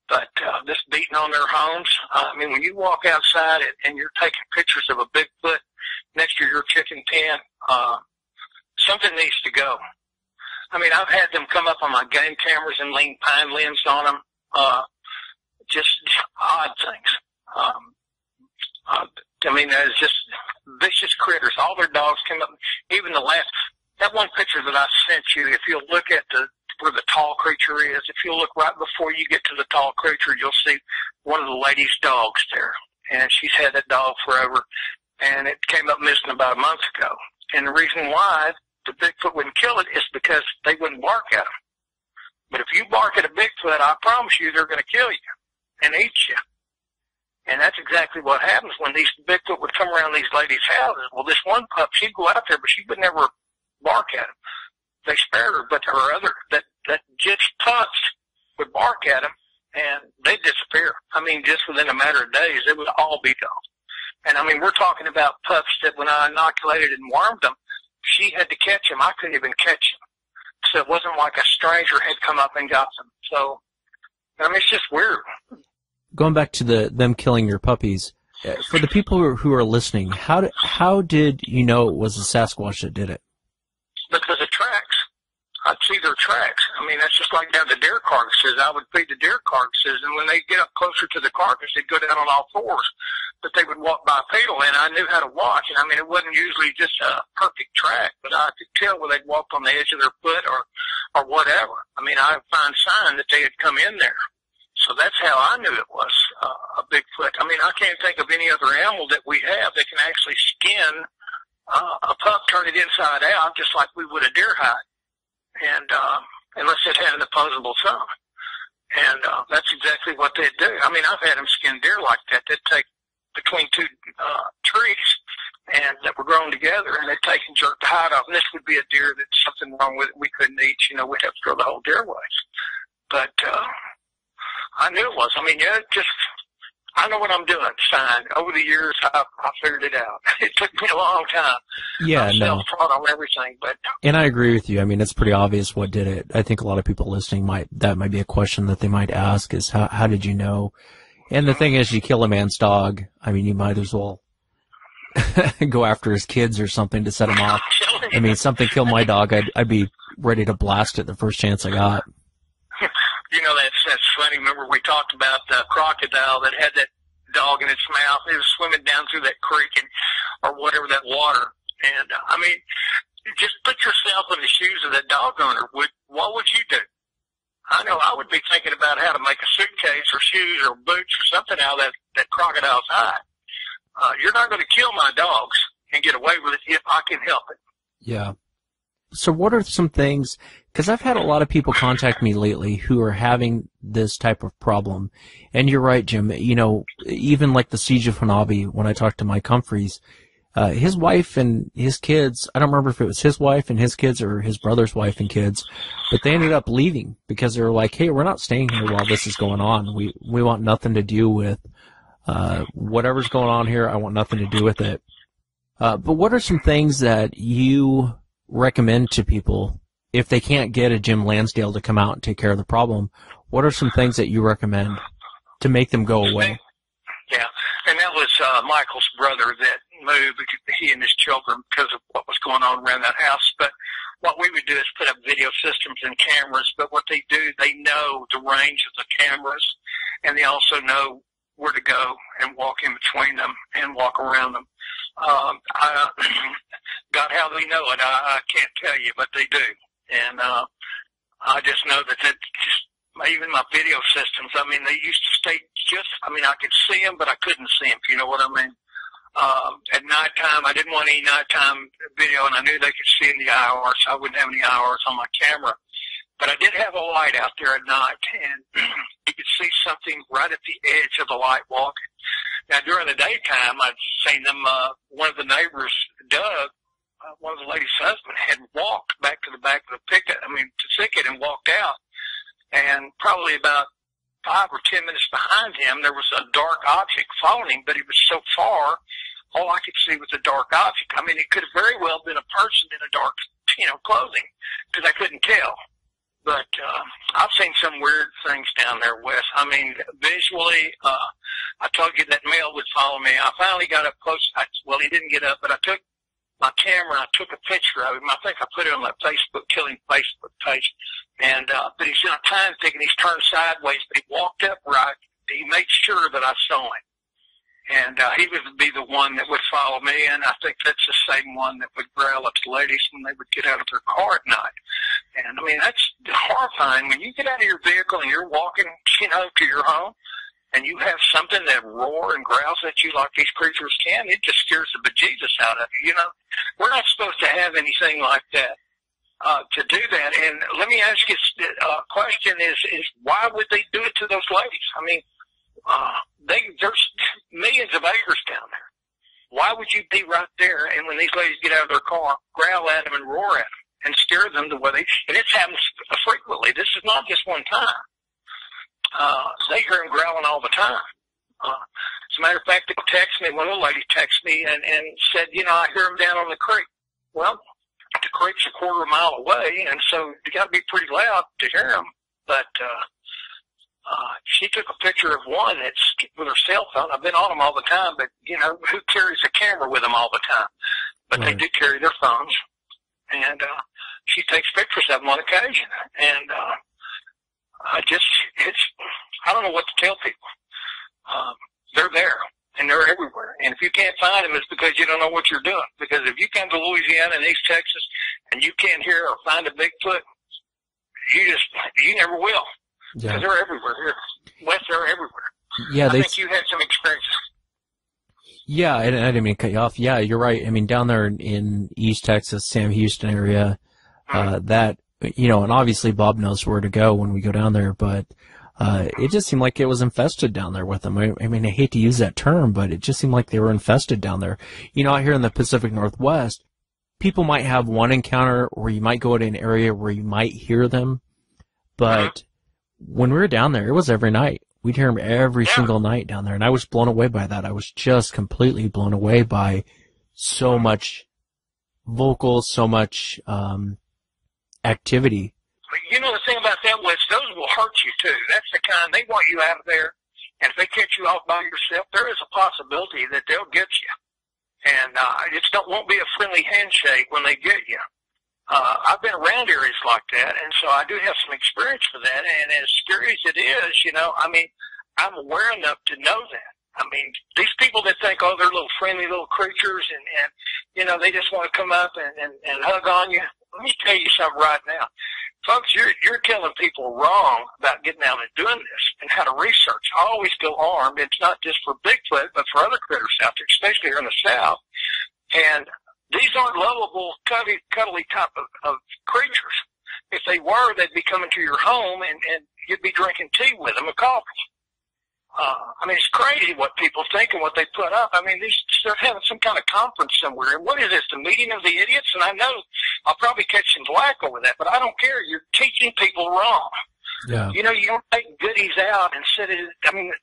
But this beating on their homes, I mean, when you walk outside and you're taking pictures of a Bigfoot next to your chicken pen, something needs to go. I mean, I've had them come up on my game cameras and lean pine limbs on them, just odd things. I mean, there's just vicious critters. All their dogs came up. Even that one picture that I sent you, if you'll look at where the tall creature is, if you'll look right before you get to the tall creature, you'll see one of the lady's dogs there. And she's had that dog forever. And it came up missing about a month ago. And the reason why the Bigfoot wouldn't kill it is because they wouldn't bark at them. But if you bark at a Bigfoot, I promise you they're going to kill you and eat you. And that's exactly what happens when these Bigfoot would come around these ladies' houses. Well, this one pup, she'd go out there, but she would never bark at them. they spared her, but there were other that just pups would bark at them, and they'd disappear. I mean, just within a matter of days, they would all be gone. And I mean, we're talking about pups that when I inoculated and wormed them, she had to catch them. I couldn't even catch them. So it wasn't like a stranger had come up and got them. So, I mean, it's just weird. Going back to them killing your puppies, for the people who are listening, how did you know it was a Sasquatch that did it? Because of tracks. I'd see their tracks. I mean, that's just like down the deer carcasses. I would feed the deer carcasses, and when they get up closer to the carcass, they'd go down on all fours. But they would walk bipedal, and I knew how to watch. And I mean, it wasn't usually just a perfect track, but I could tell where they'd walked on the edge of their foot or whatever. I mean, I'd find sign that they had come in there. So that's how I knew it was a Bigfoot. I mean, I can't think of any other animal that we have that can actually skin a pup, turn it inside out, just like we would a deer hide. And unless it had an opposable thumb. And that's exactly what they'd do. I mean, I've had them skin deer like that. They'd take between two trees and that were grown together, and they'd take and jerk the hide off. And this would be a deer that's something wrong with it we couldn't eat. You know, we'd have to throw the whole deer away. But I knew it was. I mean, yeah, just I know what I'm doing. Fine. Over the years, I figured it out. It took me a long time. Yeah, I'm no. self-taught on everything, but. And I agree with you. I mean, it's pretty obvious what did it. I think a lot of people listening might be a question that they might ask is how did you know? And the thing is, you kill a man's dog. I mean, you might as well go after his kids or something to set him off. I mean, something killed my dog. I'd be ready to blast it the first chance I got. You know, that's funny. Remember we talked about the crocodile that had that dog in its mouth. It was swimming down through that creek or whatever, that water. And, I mean, just put yourself in the shoes of that dog owner. What would you do? I know I would be thinking about how to make a suitcase or shoes or boots or something out of that crocodile's hide. You're not going to kill my dogs and get away with it if I can help it. Yeah. So what are some things, because I've had a lot of people contact me lately who are having this type of problem. And you're right, Jim, you know, even like the Siege of Hanabi, when I talked to Mike Humphreys, his wife and his kids, I don't remember if it was his wife and his kids or his brother's wife and kids, but they ended up leaving because they were like, hey, we're not staying here while this is going on. We want nothing to do with whatever's going on here. I want nothing to do with it. But what are some things that you recommend to people if they can't get a Jim Lansdale to come out and take care of the problem? What are some things that you recommend to make them go away? Yeah, and that was Michael's brother that moved, he and his children, because of what was going on around that house. But what we would do is put up video systems and cameras, but what they do, they know the range of the cameras, and they also know where to go and walk in between them and walk around them. God, how they know it, I can't tell you, but they do. And I just know that even my video systems, I mean, they used to stay I could see them, but I couldn't see them, if you know what I mean. At nighttime, I didn't want any nighttime video, and I knew they could see in the IR, so I wouldn't have any IRs on my camera. But I did have a light out there at night, and you could see something right at the edge of the light walking. Now, during the daytime, I'd seen them, one of the neighbors, Doug, one of the lady's husband, had walked back to the back of the thicket and walked out. And probably about 5 or 10 minutes behind him, there was a dark object following him, but he was so far, all I could see was a dark object. I mean, it could have very well been a person in a dark, clothing, because I couldn't tell. But I've seen some weird things down there, Wes. I mean, visually, I told you that male would follow me. I finally got up close. He didn't get up, but I took my camera, I took a picture of him. I think I put it on my Killing Facebook page. And, but he's in a time thinking he's turned sideways, but he walked upright. He made sure that I saw him. And, he would be the one that would follow me. And I think that's the same one that would growl at the ladies when they would get out of their car at night. And I mean, that's horrifying. When you get out of your vehicle and you're walking, to your home, and you have something that roars and growls at you like these creatures can, it just scares the bejesus out of you, We're not supposed to have anything like that, to do that. And let me ask you a question is why would they do it to those ladies? I mean, there's millions of acres down there. Why would you be right there and when these ladies get out of their car, growl at them and roar at them? and steer them to where and this happens frequently. This is not just one time. They hear them growling all the time. As a matter of fact, they text me, one of the ladies texted me and said, I hear them down on the creek. Well, the creek's a quarter of a mile away, and so you got to be pretty loud to hear them. But she took a picture of one that's with her cell phone. I've been on them all the time, but, who carries a camera with them all the time? But They do carry their phones, and she takes pictures of them on occasion. And I don't know what to tell people. They're there, and they're everywhere. And if you can't find them, it's because you don't know what you're doing. Because if you come to Louisiana and East Texas and you can't hear or find a Bigfoot, you never will. Because they're everywhere here. West, they're everywhere. Yeah, I think you had some experiences. Yeah, and I didn't mean to cut you off. Yeah, you're right. I mean, down there in East Texas, Sam Houston area, that, and obviously Bob knows where to go when we go down there, but it just seemed like it was infested down there with them. I mean, I hate to use that term, but it just seemed like they were infested down there. Out here in the Pacific Northwest, people might have one encounter, or you might go to an area where you might hear them, but when we were down there, it was every night. We'd hear them every single night down there, and I was blown away by that. I was just completely blown away by so much vocals, so much activity. The thing about that was those will hurt you, too. That's the kind, they want you out of there, and if they catch you off by yourself, there is a possibility that they'll get you. And won't be a friendly handshake when they get you. I've been around areas like that, and so I do have some experience for that. And as scary as it is, I'm aware enough to know that. I mean, these people that think, they're little friendly little creatures, and they just want to come up and hug on you. Let me tell you something right now. Folks, you're telling people wrong about getting out and doing this and how to research. Always go armed. It's not just for Bigfoot, but for other critters out there, especially here in the South. And these aren't lovable, cuddly type of creatures. If they were, they'd be coming to your home and you'd be drinking tea with them, a coffee. It's crazy what people think and what they put up. They're having some kind of conference somewhere. And what is this, the meeting of the idiots? And I know I'll probably catch some flack over that, but I don't care. You're teaching people wrong. Yeah. You don't take goodies out and sit it.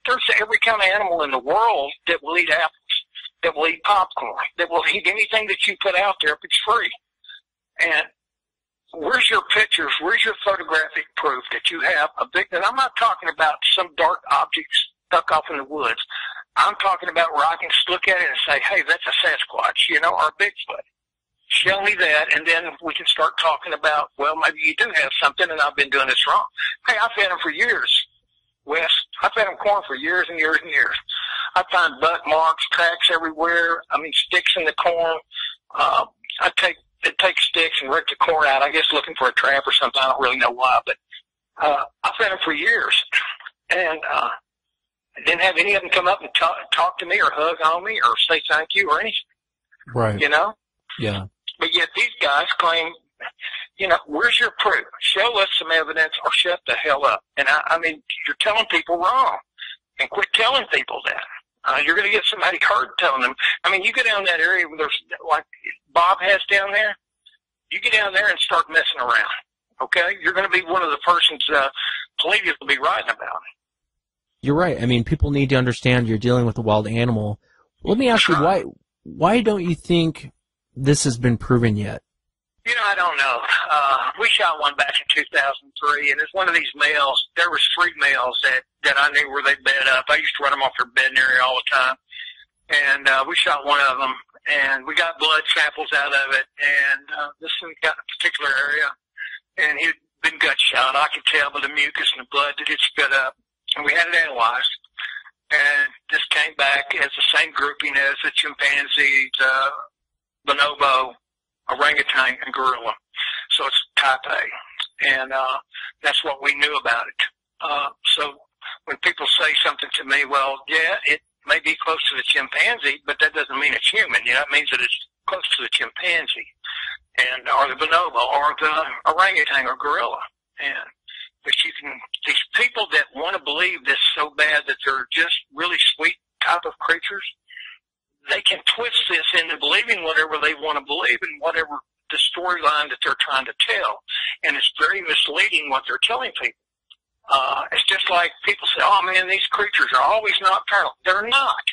There's every kind of animal in the world that will eat apples, that will eat popcorn, that will eat anything that you put out there if it's free. And where's your pictures? Where's your photographic proof that you have a big, and I'm not talking about some dark objects stuck off in the woods. I'm talking about where I can just look at it and say, hey, that's a Sasquatch, or a Bigfoot. Show me that, and then we can start talking about, well, maybe you do have something, and I've been doing this wrong. Hey, I've had them for years, Wes. I've had them corn for years and years and years. I find butt marks, tracks everywhere. Sticks in the corn. I take sticks and rip the corn out, I guess looking for a trap or something. I don't really know why, but I've had them for years. And I didn't have any of them come up and talk to me or hug on me or say thank you or anything. Right. Yeah. But yet these guys claim, where's your proof? Show us some evidence or shut the hell up. And you're telling people wrong. And quit telling people that. You're going to get somebody hurt telling them. You go down that area where there's, like Bob has down there, you get down there and start messing around. Okay? You're going to be one of the persons police will be writing about. You're right. People need to understand you're dealing with a wild animal. Let me ask you, why don't you think this has been proven yet? I don't know. We shot one back in 2003, and it's one of these males. There was 3 males that I knew where they bed up. I used to run them off their bedding area all the time. And we shot one of them, and we got blood samples out of it. And this one got a particular area, and he'd been gut shot. I could tell by the mucus and the blood that he'd spit up. And we had it analyzed. And this came back as the same grouping as the chimpanzees, bonobo, orangutan, and gorilla. So it's type A. And that's what we knew about it. So when people say something to me, well, yeah, it may be close to the chimpanzee, but that doesn't mean it's human. It means that it's close to the chimpanzee, or the bonobo, or the orangutan, or gorilla. But these people that want to believe this so bad that they're just really sweet type of creatures, they can twist this into believing whatever they want to believe and whatever the storyline that they're trying to tell. And it's very misleading what they're telling people. It's just like people say, oh, man, these creatures are always nocturnal. They're not.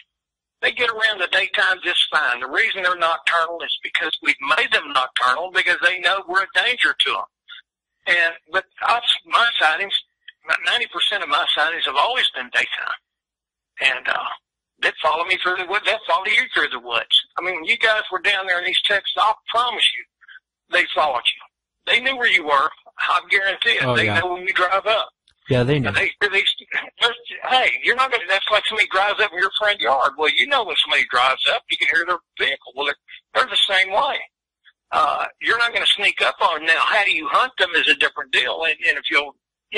They get around the daytime just fine. The reason they're nocturnal is because we've made them nocturnal because they know we're a danger to them. But my sightings, 90% of my sightings have always been daytime. And they'd follow me through the woods. They'd follow you through the woods. I mean, you guys were down there in these Texas. I'll promise you, they followed you. They knew where you were. I guarantee it. They know when you drive up. Yeah, they know. Hey, you're not going to, that's like somebody drives up in your front yard. Well, you know when somebody drives up, you can hear their vehicle. Well, they're the same way. You're not going to sneak up on them. Now, how do you hunt them is a different deal. And if you'll,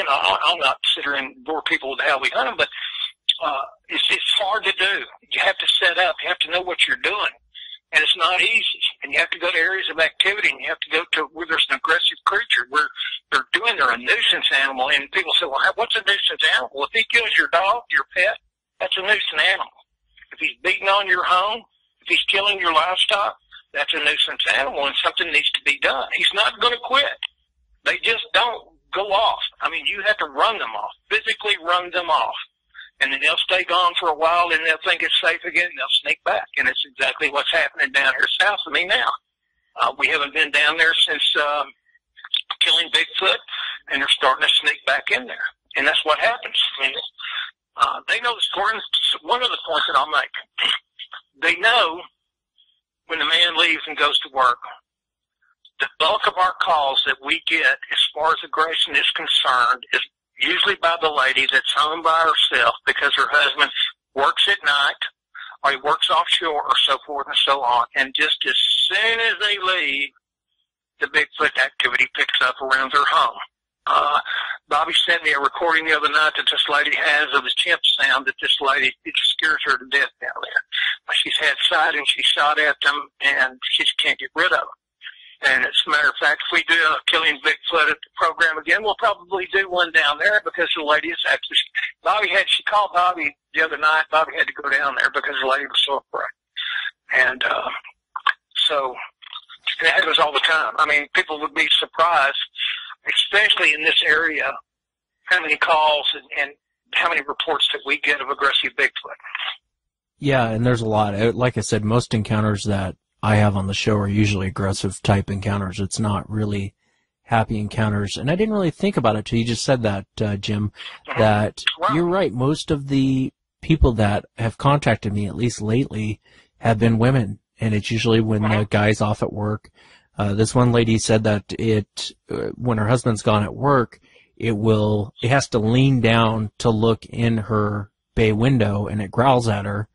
I'll not sit here and bore people with how we hunt them, but it's hard to do. You have to set up. You have to know what you're doing. And it's not easy. And you have to go to areas of activity, and you have to go to where there's an aggressive creature, where they're a nuisance animal. And people say, well, what's a nuisance animal? Well, if he kills your dog, your pet, that's a nuisance animal. If he's beating on your home, if he's killing your livestock, that's a nuisance animal, and something needs to be done. He's not going to quit. They just don't go off. I mean, you have to run them off, physically run them off. And then they'll stay gone for a while, and they'll think it's safe again, and they'll sneak back. And it's exactly what's happening down here south of me now. We haven't been down there since killing Bigfoot, and they're starting to sneak back in there. And that's what happens. I mean, they know the story. One of the points that I'll make, they know when the man leaves and goes to work, the bulk of our calls that we get as far as aggression is concerned is usually by the lady that's home by herself because her husband works at night or he works offshore or so forth and so on. And just as soon as they leave, the Bigfoot activity picks up around their home. Bobby sent me a recording the other night that this lady has of the chimp sound that this lady, it scares her to death down there. She's had sightings, she shot at them, and she just can't get rid of them. And as a matter of fact, if we do a Killing Bigfoot at the program again, we'll probably do one down there because the lady is actually, she called Bobby the other night. Bobby had to go down there because the lady was so afraid. And so it happens all the time. I mean, people would be surprised, especially in this area, how many calls and how many reports that we get of aggressive Bigfoot. Yeah, and there's a lot. Like I said, most encounters that I have on the show are usually aggressive type encounters. It's not really happy encounters. And I didn't really think about it till you just said that, Jim, that you're right. Most of the people that have contacted me, at least lately, have been women. And it's usually when the guy's off at work. This one lady said that when her husband's gone at work, it has to lean down to look in her bay window and it growls at her.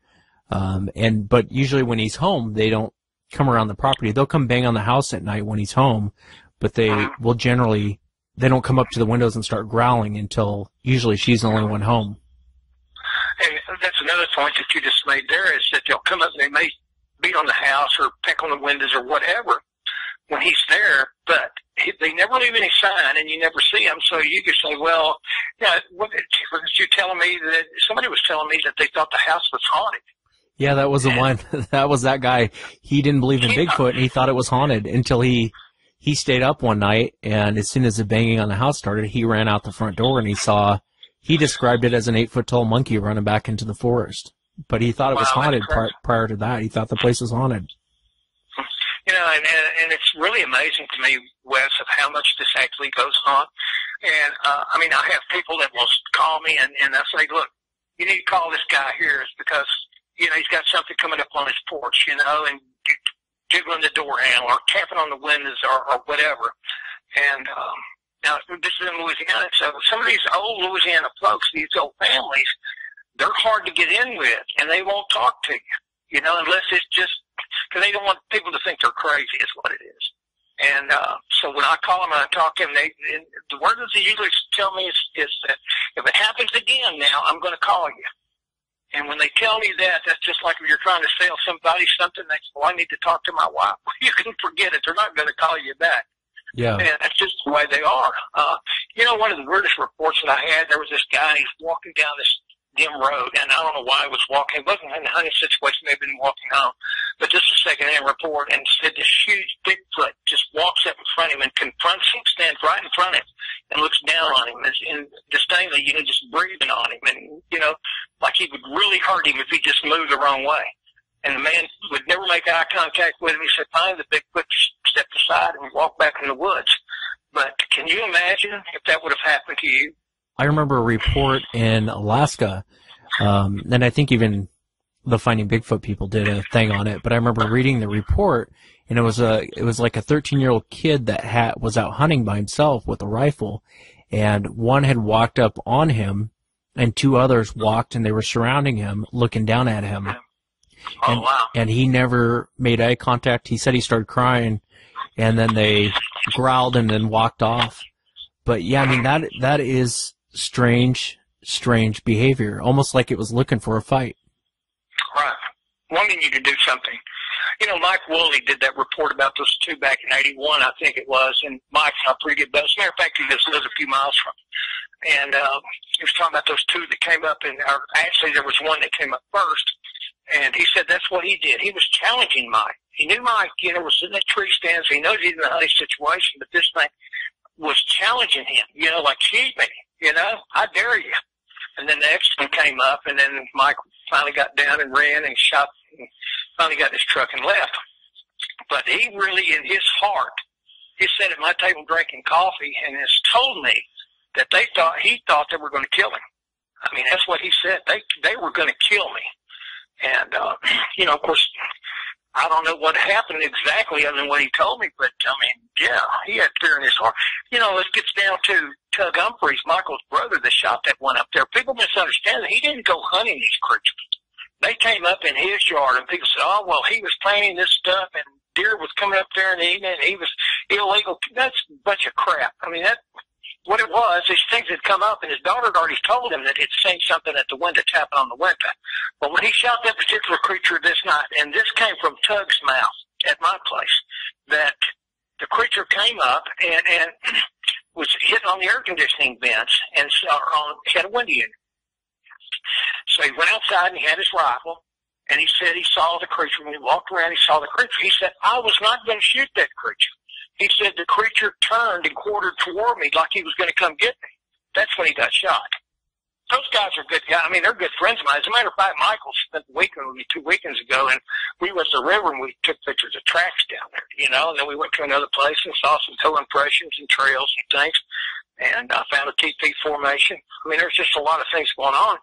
But usually when he's home, they don't come around the property. They'll come bang on the house at night when he's home, but they don't come up to the windows and start growling until usually she's the only one home. And that's another point that you just made there is that they'll come up and they may beat on the house or peck on the windows or whatever when he's there, but they never leave any sign and you never see them. So you could say, well, was you telling me that somebody was telling me that they thought the house was haunted? Yeah, that was the one. That was that guy. He didn't believe in Bigfoot, and he thought it was haunted until he stayed up one night, and as soon as the banging on the house started, he ran out the front door, and he described it as an 8-foot-tall monkey running back into the forest. But he thought it was haunted prior to that. He thought the place was haunted. And it's really amazing to me, Wes, of how much this actually goes on. And, I have people that will call me, and they'll say, look, you need to call this guy here. It's because he's got something coming up on his porch, and jiggling the door handle or tapping on the windows or whatever. And now, this is in Louisiana, so some of these old Louisiana folks, these old families, they're hard to get in with, and they won't talk to you, unless it's just because they don't want people to think they're crazy is what it is. And so when I call them and I talk to them, the word that they usually tell me is that if it happens again now, I'm going to call you. And when they tell me that, that's just like if you're trying to sell somebody something, they say, well, I need to talk to my wife. You can forget it. They're not going to call you back. Yeah. And that's just the way they are. One of the weirdest reports that I had, there was this guy, he's walking down this dim road, and I don't know why he was walking. He wasn't in a hunting situation, maybe been walking home. But this is a second-hand report, and said this huge Bigfoot just walked front of him and looks down on him and disdainfully, just breathing on him and, like he would really hurt him if he just moved the wrong way. And the man would never make eye contact with him. He said, finally, the Bigfoot stepped aside and walked back in the woods. But can you imagine if that would have happened to you? I remember a report in Alaska, and I think even the Finding Bigfoot people did a thing on it, but I remember reading the report, and it was like a 13-year-old kid that was out hunting by himself with a rifle, and one had walked up on him, and two others walked, and they were surrounding him, looking down at him. Oh, wow. And he never made eye contact. He said he started crying, and then they growled and then walked off. But yeah, I mean, that is strange behavior, almost like it was looking for a fight. Right. Wanting you to do something. Mike Woolley did that report about those two back in 81, I think it was, and Mike's not pretty good, but as a matter of fact, he lives a few miles from him. And he was talking about those two that came up, or actually there was one that came up first, and he said that's what he did. He was challenging Mike. He knew Mike, was in that tree stand, so he knows he's in a hunting situation, but this thing was challenging him, like, shoot me, I dare you. And then the next one came up, and then Mike finally got down and ran and shot and finally got in his truck and left. But he really, in his heart, he sat at my table drinking coffee and has told me that he thought they were going to kill him. I mean, that's what he said. They were going to kill me. And, of course, I don't know what happened exactly other than what he told me, but, I mean, yeah, he had fear in his heart. It gets down to Tug Humphreys, Michael's brother, that shot that one up there. People misunderstand that he didn't go hunting these creatures. They came up in his yard, and people said, oh, well, he was planting this stuff, and deer was coming up there and eating it, and he was illegal. That's a bunch of crap. I mean, what it was, these things had come up, and his daughter had already told him that it seen something at the window tapping on the window. But when he shot that particular creature this night, and this came from Tug's mouth at my place, that the creature came up and was hitting on the air conditioning vents and had a window unit. So he went outside and he had his rifle, and he said he saw the creature. When he walked around, he saw the creature. He said, I was not going to shoot that creature. He said the creature turned and quartered toward me like he was going to come get me. That's when he got shot. Those guys are good guys. I mean, they're good friends of mine. As a matter of fact, Michael spent the weekend with me 2 weekends ago, and we went to the river and we took pictures of tracks down there, and then we went to another place and saw some toe impressions and trails and things, and I found a TP formation. I mean, there's just a lot of things going on,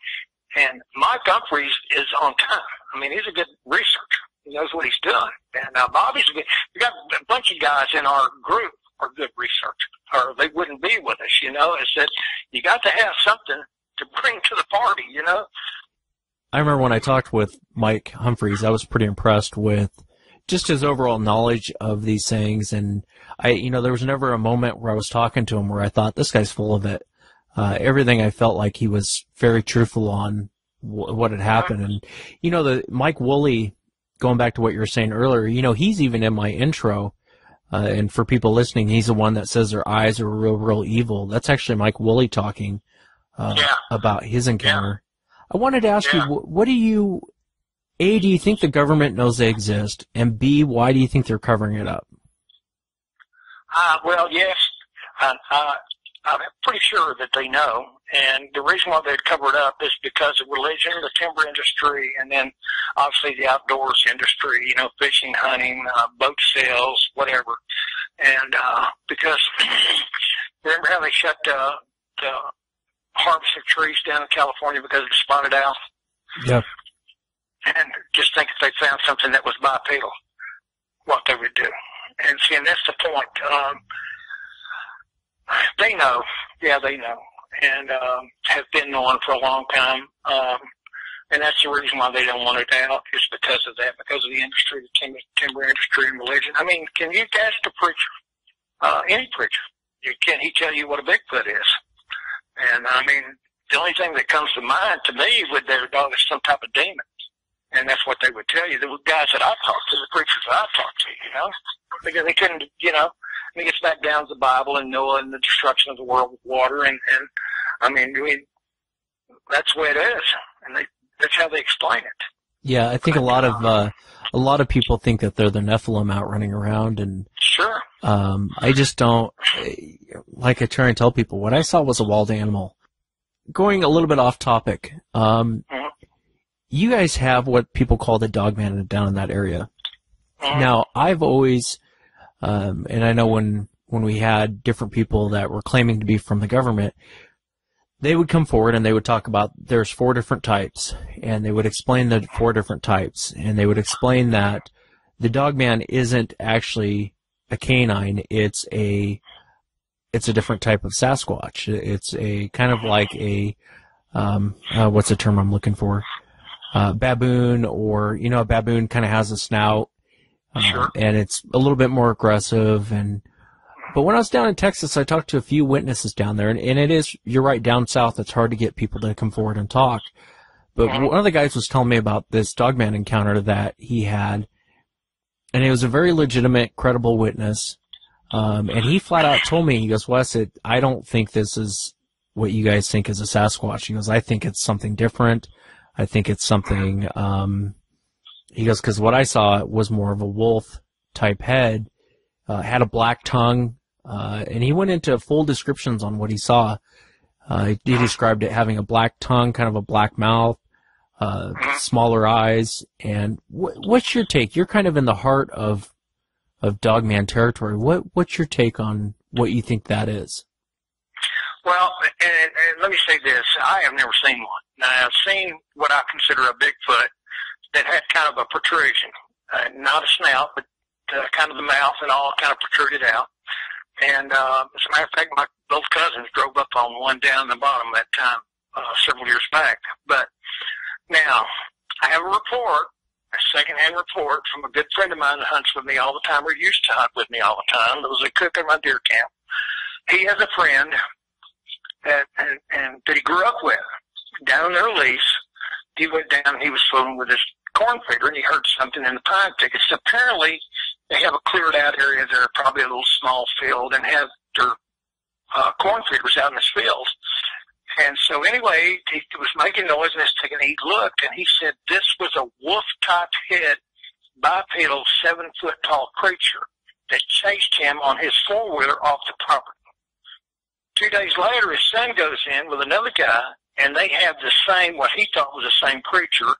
and Mike Humphreys is on time. I mean, he's a good researcher. He knows what he's doing. And Bobby's good. We got a bunch of guys in our group are good researchers, or they wouldn't be with us, It's that you got to have something to bring to the party, I remember when I talked with Mike Humphreys, I was pretty impressed with just his overall knowledge of these things. And there was never a moment where I was talking to him where I thought, this guy's full of it. Everything I felt like he was very truthful on what had happened. And, the Mike Woolley, going back to what you were saying earlier, he's even in my intro. And for people listening, he's the one that says their eyes are real, real evil. That's actually Mike Woolley talking about his encounter. I wanted to ask you, what do you think the government knows they exist? And B, why do you think they're covering it up? Well, yes. I'm pretty sure that they know. And the reason why they'd cover it up is because of religion, the timber industry, and then obviously the outdoors industry, fishing, hunting, boat sales, whatever. And because remember how they shut the harvest of trees down in California because of the spotted owl? Yep. And just think if they found something that was bipedal, what they would do. And see, and that's the point. They know. Yeah, they know. And have been knowing for a long time. And that's the reason why they don't want it out, is because of that, because of the industry, the timber industry and religion. I mean, can you ask a preacher, any preacher, can he tell you what a Bigfoot is? And, I mean, the only thing that comes to mind to me with their dog is some type of demon. And that's what they would tell you. The guys that I've talked to, the preachers that I've talked to, because they couldn't, it gets back down to the Bible and Noah and the destruction of the world with water. And I mean, that's the way it is. And that's how they explain it. Yeah, I think a lot of people think that they're the Nephilim out running around, and Sure. I just don't. Like I try and tell people, what I saw was a wild animal. Going a little bit off topic, you guys have what people call the Dogman down in that area. Now, I've always, and I know when we had different people that were claiming to be from the government, they would come forward and they would talk about there's 4 different types, and they would explain the 4 different types, and they would explain that the Dogman isn't actually a canine, it's a different type of Sasquatch. It's a kind of like a, what's the term I'm looking for? Baboon, or, a baboon kind of has a snout, Sure. and it's a little bit more aggressive. But when I was down in Texas, I talked to a few witnesses down there, and it is, you're right, down south, it's hard to get people to come forward and talk. But one of the guys was telling me about this Dogman encounter that he had, and it was a very legitimate, credible witness. And he flat out told me, he goes, Wes, I don't think this is what you guys think is a Sasquatch. He goes, I think it's something different. I think it's something, he goes, because what I saw was more of a wolf type head, had a black tongue, and he went into full descriptions on what he saw. He described it having a black tongue, kind of a black mouth, smaller eyes. And what's your take? You're kind of in the heart of Dogman territory. What's your take on what you think that is? Well, and let me say this. I have never seen one. Now, I've seen what I consider a Bigfoot that had kind of a protrusion, not a snout, but kind of the mouth and all kind of protruded out. And as a matter of fact, my both cousins drove up on one down the bottom that time several years back. But now, I have a report, a secondhand report from a good friend of mine that hunts with me all the time, or used to hunt with me all the time. That was a cook at my deer camp. He has a friend that he grew up with down in their lease. He went down, he was fooling with his corn feeder, and he heard something in the pine thickets. Apparently, they have a cleared out area there, probably a little small field, and have their corn feeders out in this field. And so anyway, he was making noise and he looked, and he said this was a wolf-type head, bipedal, 7-foot-tall creature that chased him on his four-wheeler off the property. 2 days later, his son goes in with another guy, and they have the same, what he thought was the same creature,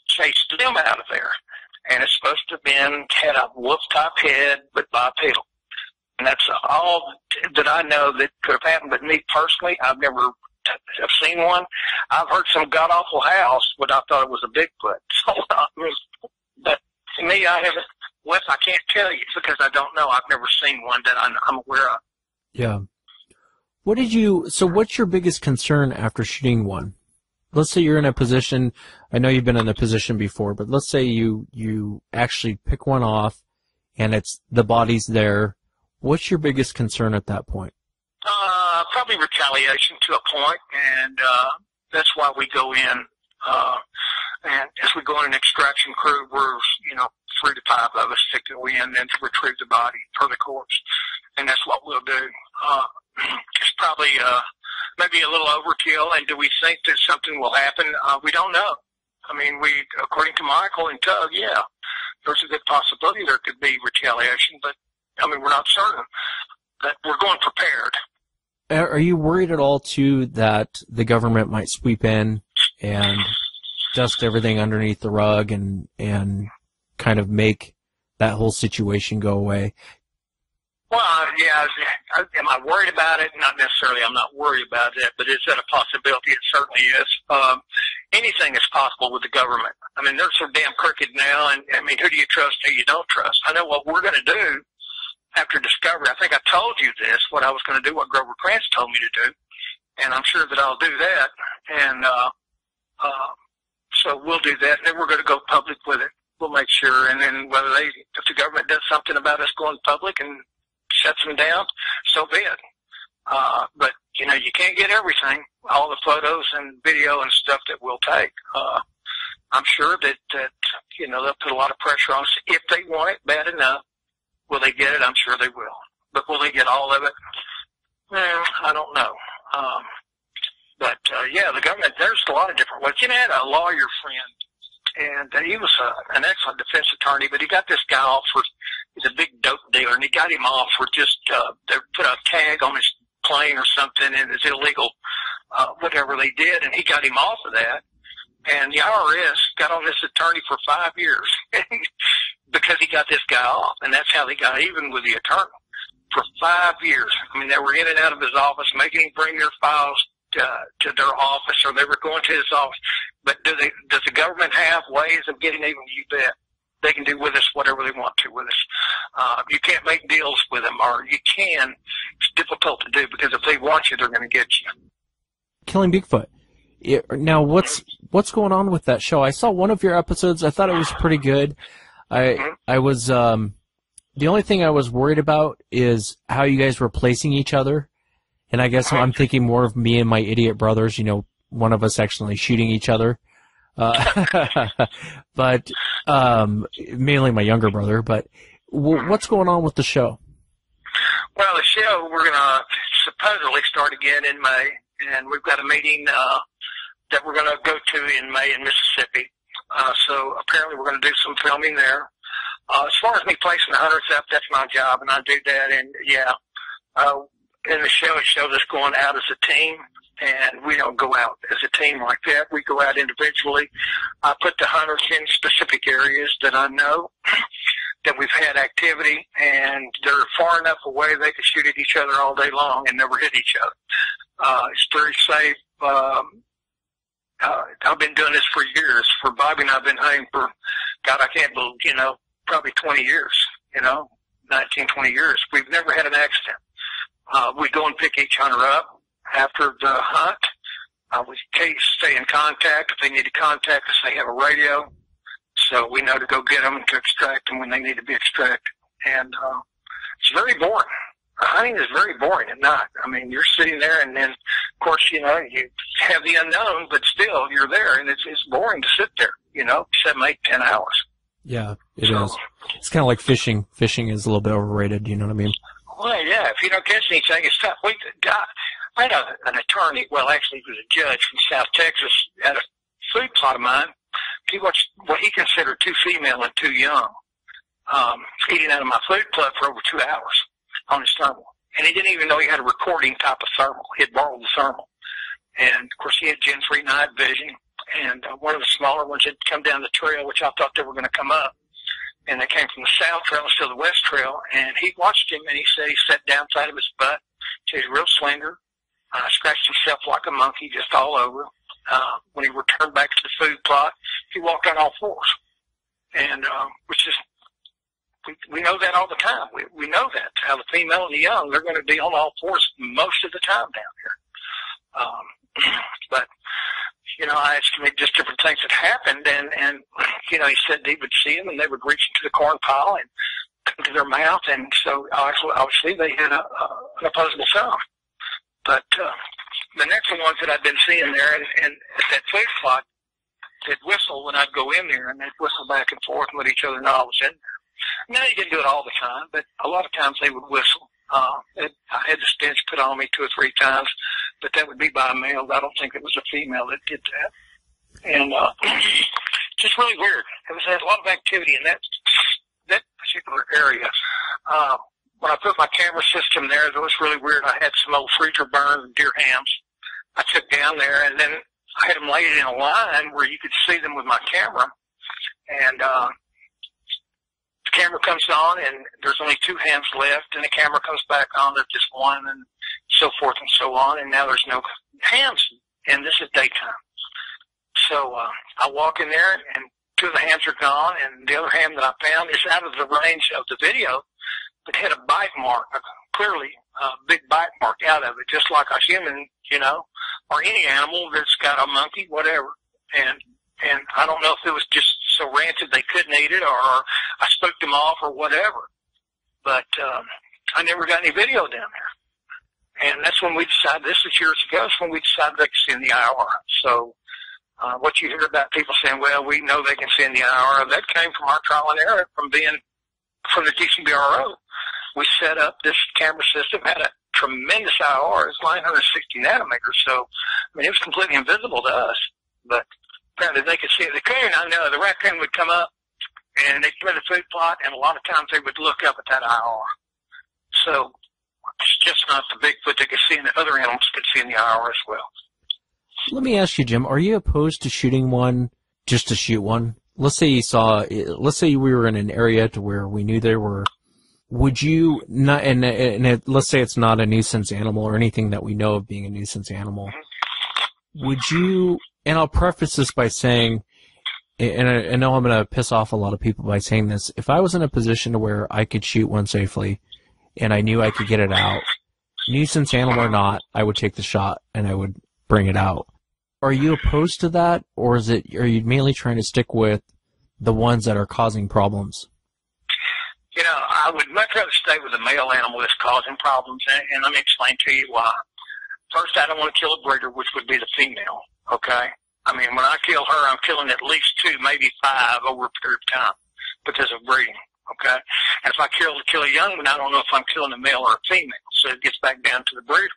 chased them out of there. And it's supposed to have had a wolf-type head, but bipedal. And that's all that I know that could have happened. But me personally, I've seen one. I've heard some god-awful house, but I thought it was a Bigfoot. So, but to me, I haven't, Wes, I can't tell you because I don't know. I've never seen one that I'm aware of. Yeah. So what's your biggest concern after shooting one? Let's say you're in a position, I know you've been in a position before, but let's say you actually pick one off and the body's there. What's your biggest concern at that point? Probably retaliation to a point, and that's why we go in. And as we go in an extraction crew, we're 3 to 5 of us to go in and to retrieve the body per the corpse, and that's what we'll do. It's probably maybe a little overkill, and do we think that something will happen? We don't know. I mean, according to Michael and Tug, yeah, there's a good possibility there could be retaliation, but I mean, we're not certain. But we're going prepared. Are you worried at all, too, that the government might sweep in and dust everything underneath the rug and kind of make that whole situation go away? Well, yeah. Am I worried about it? Not necessarily. I'm not worried about it, but is that a possibility? It certainly is. Anything is possible with the government. I mean, they're so damn crooked now, and I mean, who do you trust, who you don't trust? I know what we're going to do after discovery. I think I told you this, what I was going to do, what Grover Krantz told me to do, and I'm sure that I'll do that. And so we'll do that, and then we're going to go public with it. We'll make sure, and then if the government does something about us going public and shuts them down, so be it. But, you can't get everything, all the photos and video and stuff that we'll take. I'm sure that they'll put a lot of pressure on us. If they want it bad enough, will they get it? I'm sure they will. But will they get all of it? I don't know. But the government, there's a lot of different ways. I had a lawyer friend, and he was an excellent defense attorney, but he got this guy off for, he's a big dope dealer, and he got him off for just, they put a tag on his plane or something, and it's illegal, whatever they did, and he got him off of that. And the IRS got on this attorney for 5 years because he got this guy off, and that's how they got even with the attorney for 5 years. I mean, they were in and out of his office, making him bring their files to their office, or they were going to his office. But does the government have ways of getting even? You bet. They can do with us whatever they want to with us. You can't make deals with them, or you can. It's difficult to do because if they want you, they're going to get you. Killing Bigfoot. Now, what's going on with that show? I saw one of your episodes. I thought it was pretty good. I was the only thing I was worried about is how you guys were placing each other, and I guess I'm thinking more of me and my idiot brothers. You know, one of us actually shooting each other, but mainly my younger brother. But what's going on with the show? Well, the show we're gonna supposedly start again in May, and we've got a meeting that we're going to go to in May in Mississippi. So apparently we're going to do some filming there. As far as me placing the hunters up, that's my job, and I do that. And, yeah, in the show, it shows us going out as a team, and we don't go out as a team like that. We go out individually. I put the hunters in specific areas that I know that we've had activity, and they're far enough away they can shoot at each other all day long and never hit each other. It's very safe. I've been doing this for years. For Bobby and I've been hunting for, God, I can't believe, probably 20 years, 19, 20 years. We've never had an accident. We go and pick each hunter up after the hunt. We stay in contact. If they need to contact us, they have a radio. So we know to go get them to extract them when they need to be extracted. And it's very boring. Hunting is very boring at night. I mean, you're sitting there, and then, of course, you have the unknown, but still, you're there, and it's boring to sit there, 7, 8, 10 hours. Yeah, it is. It's kind of like fishing. Fishing is a little bit overrated, you know what I mean? Well, yeah, if you don't catch anything, it's tough. I had an attorney, well, actually, he was a judge from South Texas at a food plot of mine. He watched what he considered too female and too young, eating out of my food plot for over 2 hours on his thermal. And he didn't even know he had a recording type of thermal. He had borrowed the thermal. And, of course, he had Gen 3 night vision. And one of the smaller ones had come down the trail, which I thought they were going to come up. And they came from the south trail instead of the west trail. And he watched him, and he said he sat down side of his butt. He's a real slinger. Scratched himself like a monkey just all over. When he returned back to the food plot, he walked on all fours. And which is, we know that all the time. We know that. How the female and the young, they're going to be on all fours most of the time down here. But, I asked him just different things that happened, and he said he would see them, and they would reach into the corn pile and come to their mouth, and so obviously they had an opposable sound. But the next ones that I've been seeing there, and at that food plot, they'd whistle when I'd go in there, and they'd whistle back and forth and let each other know I was in there. Now, you didn't do it all the time, but a lot of times they would whistle. I had the stench put on me 2 or 3 times, but that would be by a male. I don't think it was a female that did that. And just really weird. It had a lot of activity in that particular area. When I put my camera system there, it was really weird. I had some old freezer burn deer hams I took down there, and then I had them laid in a line where you could see them with my camera. And the camera comes on, and there's only 2 hams left, and the camera comes back on, there's just one, and so forth and so on, and now there's no hams, and this is daytime. So I walk in there, and 2 of the hams are gone, and the other ham that I found is out of the range of the video, but had a bite mark, clearly a big bite mark out of it, just like a human, or any animal that's got a monkey, whatever. And I don't know if it was just so rancid they couldn't eat it, or I spooked them off, or whatever. But I never got any video down there. And that's when we decided, this was years ago, that's when we decided they could see in the IR. So what you hear about people saying, well, we know they can see in the IR, that came from our trial and error from the DCBRO. We set up this camera system, had a tremendous IR. It's 960 nanometers. So, I mean, it was completely invisible to us. But apparently they could see it. The coon, I know, the raccoon would come up, and they'd put a food plot, and a lot of times they would look up at that IR. So it's just not the Bigfoot they could see, and the other animals could see in the IR as well. Let me ask you, Jim, are you opposed to shooting one just to shoot one? Let's say we were in an area to where we knew there were, would you not, let's say it's not a nuisance animal or anything that we know of being a nuisance animal, would you, and I'll preface this by saying, and I know I'm going to piss off a lot of people by saying this, if I was in a position to where I could shoot one safely and I knew I could get it out, nuisance animal or not, I would take the shot and I would bring it out. Are you opposed to that, or are you mainly trying to stick with the ones that are causing problems? You know, I would much rather stay with the male animal that's causing problems, and let me explain to you why. First, I don't want to kill a breeder, which would be the female, okay? I mean, when I kill her, I'm killing at least 2, maybe 5 over a period of time because of breeding, okay? And if I kill a young one, I don't know if I'm killing a male or a female, so it gets back down to the breeder.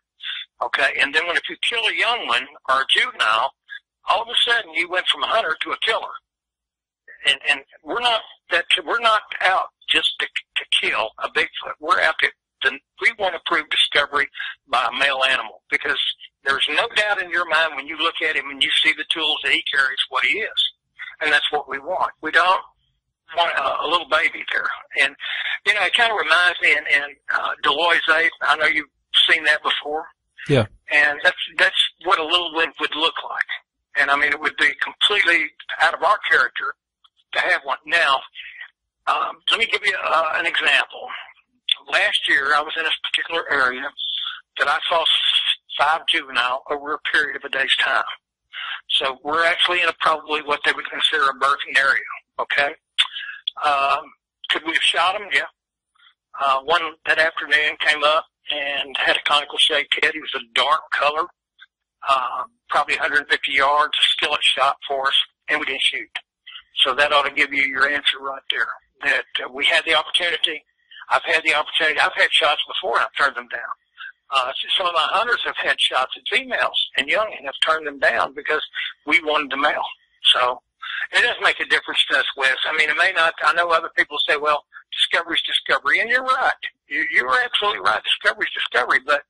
Okay, and then if you kill a young one or a juvenile, all of a sudden you went from a hunter to a killer. And we're not out just to kill a Bigfoot. We're out we want to prove discovery by a male animal, because there's no doubt in your mind when you look at him and you see the tools that he carries what he is. And that's what we want. We don't want a little baby there. And, you know, it kind of reminds me in Deloitte, I know you've seen that before. Yeah. And that's what a little one would look like. And I mean, it would be completely out of our character to have one. Now, let me give you an example. Last year, I was in this particular area that I saw 5 juvenile over a period of a day's time. So we're actually in probably what they would consider a birthing area, okay? Could we have shot them? Yeah. One that afternoon came up and had a conical shaped head. He was a dark color, probably 150 yards, a skillet shot for us, and we didn't shoot. So that ought to give you your answer right there, that we had the opportunity. I've had the opportunity. I've had shots before, and I've turned them down. Some of my hunters have had shots at females and young and have turned them down because we wanted the male. So it does make a difference to us, Wes. I mean, it may not. I know other people say, well, discovery's discovery, and you're right. You're absolutely right. Discovery's discovery, but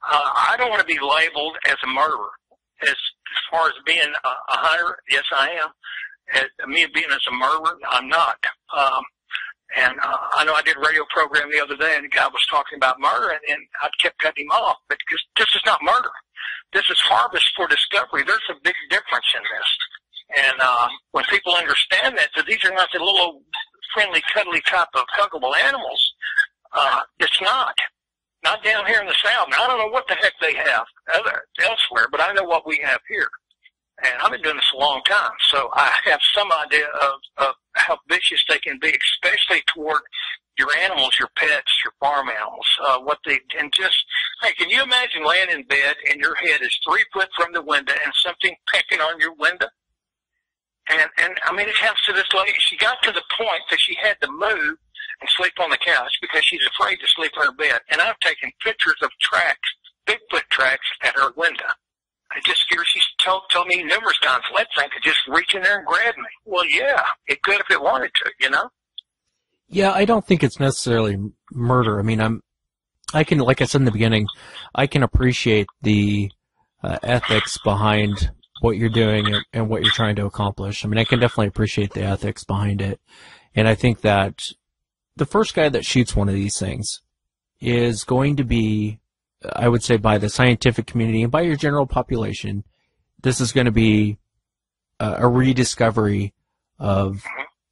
I don't want to be labeled as a murderer. As far as being a hunter, yes, I am. Me being as a murderer, I'm not. And I know I did a radio program the other day, and the guy was talking about murder, and I kept cutting him off. But this is not murder. This is harvest for discovery. There's a big difference in this. And when people understand that these are not the little friendly, cuddly type of huggable animals, it's not. Not down here in the South. Now, I don't know what the heck they have elsewhere, but I know what we have here. And I've been doing this a long time, so I have some idea of how vicious they can be, especially toward your animals, your pets, your farm animals. Hey, can you imagine laying in bed and your head is 3 foot from the window and something pecking on your window? And I mean, it happens to this lady. She got to the point that she had to move and sleep on the couch because she's afraid to sleep in her bed. And I've taken pictures of tracks, Bigfoot tracks, at her window. I just scared. She's told me numerous times, that thing could just reach in there and grab me. Well, yeah, it could if it wanted to, you know? Yeah, I don't think it's necessarily murder. I mean, I can, like I said in the beginning, I can appreciate the ethics behind what you're doing and what you're trying to accomplish. I mean, I can definitely appreciate the ethics behind it. And I think that the first guy that shoots one of these things is going to be, I would say, by the scientific community and by your general population, this is going to be a rediscovery of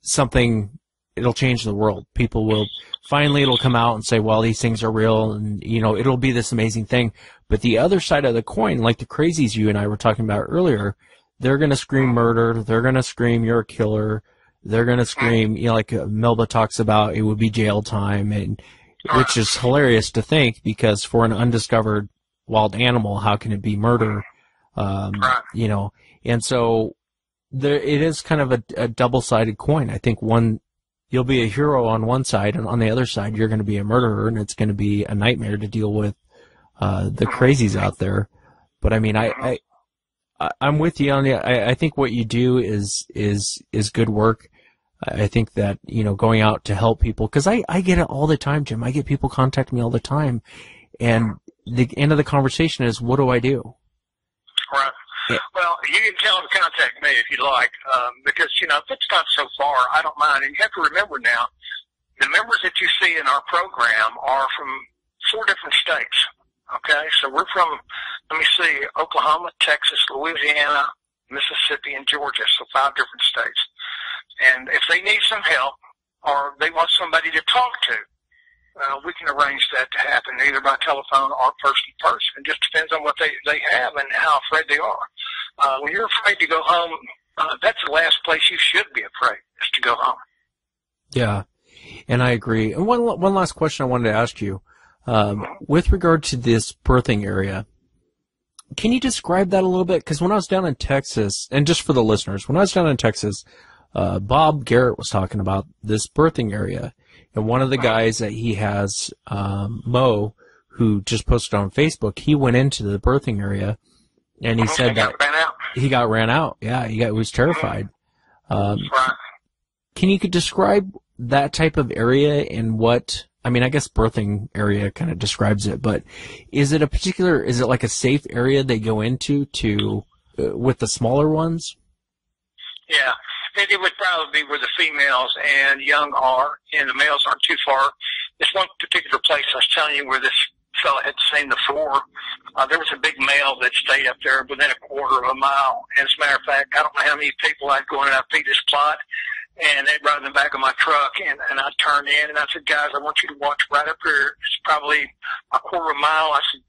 something. It'll change the world. People will finally, it'll come out and say, well, these things are real, and, you know, it'll be this amazing thing. But the other side of the coin, like the crazies you and I were talking about earlier, they're going to scream murder. They're going to scream you're a killer. They're going to scream, you know, like Melba talks about, it would be jail time, and which is hilarious to think, because for an undiscovered wild animal, how can it be murder? You know, and so there, it is kind of a double-sided coin. I think you'll be a hero on one side, and on the other side, you're going to be a murderer, and it's going to be a nightmare to deal with the crazies out there. But I mean, I'm with you on it. I think what you do is good work. I think that, going out to help people, because I get it all the time, Jim. I get people contacting me all the time, and the end of the conversation is, what do I do? Right. Yeah. Well, you can tell them to contact me if you like, because, if it's not so far, I don't mind. And you have to remember now, the members that you see in our program are from 4 different states. Okay, so we're from, let me see, Oklahoma, Texas, Louisiana, Mississippi, and Georgia, so 5 different states. And if they need some help or they want somebody to talk to, we can arrange that to happen either by telephone or person to person. It just depends on what they have and how afraid they are. When you're afraid to go home, that's the last place you should be afraid, is to go home. Yeah, and I agree. And one last question I wanted to ask you. With regard to this birthing area, can you describe that a little bit? Because when I was down in Texas, and just for the listeners, when I was down in Texas, Bob Garrett was talking about this birthing area. And one of the guys that he has, Mo, who just posted on Facebook, he went into the birthing area, and he said that he got ran out. Yeah, he was terrified. Can you describe that type of area and what... I mean, I guess birthing area kind of describes it, but is it like a safe area they go into with the smaller ones? Yeah, it would probably be where the females and young are, and the males aren't too far. This one particular place I was telling you where this fellow had seen the 4, there was a big male that stayed up there within a quarter of a mile. And as a matter of fact, I don't know how many people I'd go in and I'd feed this plot. And they'd ride in the back of my truck, and I'd turn in, and I said, guys, I want you to watch right up here. It's probably a quarter of a mile. I said,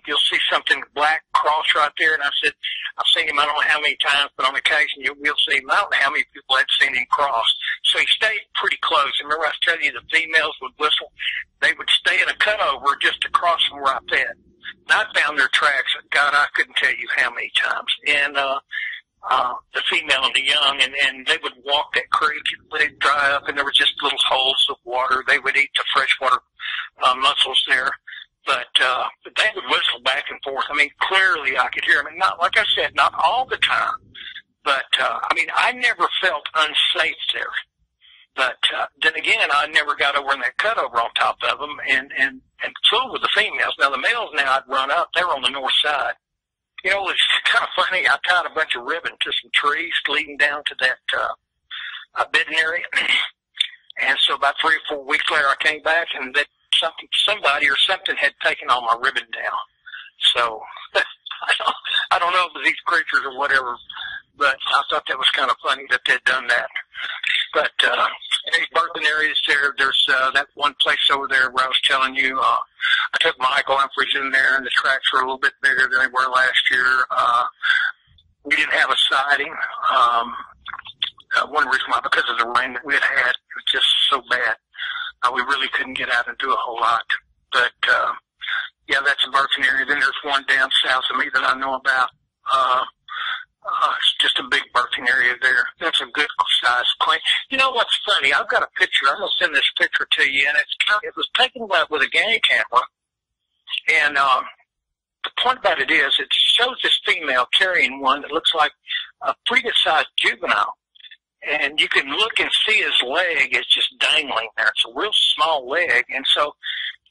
you'll see something black cross right there. And I said, I've seen him I don't know how many times, but on occasion you will see him. I don't know how many people had seen him cross. So he stayed pretty close. Remember I was telling you the females would whistle? They would stay in a cutover just across from where I fed. And I found their tracks. God, I couldn't tell you how many times. And, the female and the young, and they would walk that creek. They'd dry up, and there were just little holes of water. They would eat the freshwater mussels there, but they would whistle back and forth. I mean, clearly I could hear them, and not, like I said, not all the time, but I mean, I never felt unsafe there. But then again, I never got over in that cutover on top of them, and flew with the females. Now the males, I'd run up. They were on the north side. It's kind of funny. I tied a bunch of ribbon to some trees leading down to that bedding area. And so about 3 or 4 weeks later, I came back, and that somebody or something had taken all my ribbon down. So I don't know if it was these creatures or whatever, but I thought that was kind of funny that they'd done that. But in these birthing areas there's that one place over there where I was telling you, I took Michael Humphreys in there, and the tracks were a little bit bigger than they were last year. We didn't have a siding. One reason why, because of the rain that we had. It was just so bad. We really couldn't get out and do a whole lot. But, yeah, that's a birthing area. Then there's one down south of me that I know about. It's just a big birthing area there. That's a good size claim. You know what's funny? I've got a picture. I'm going to send this picture to you, and it was taken with a game camera. And the point about it is, it shows this female carrying one that looks like a pretty good-sized juvenile. And you can look and see his leg is just dangling there. It's a real small leg. And so,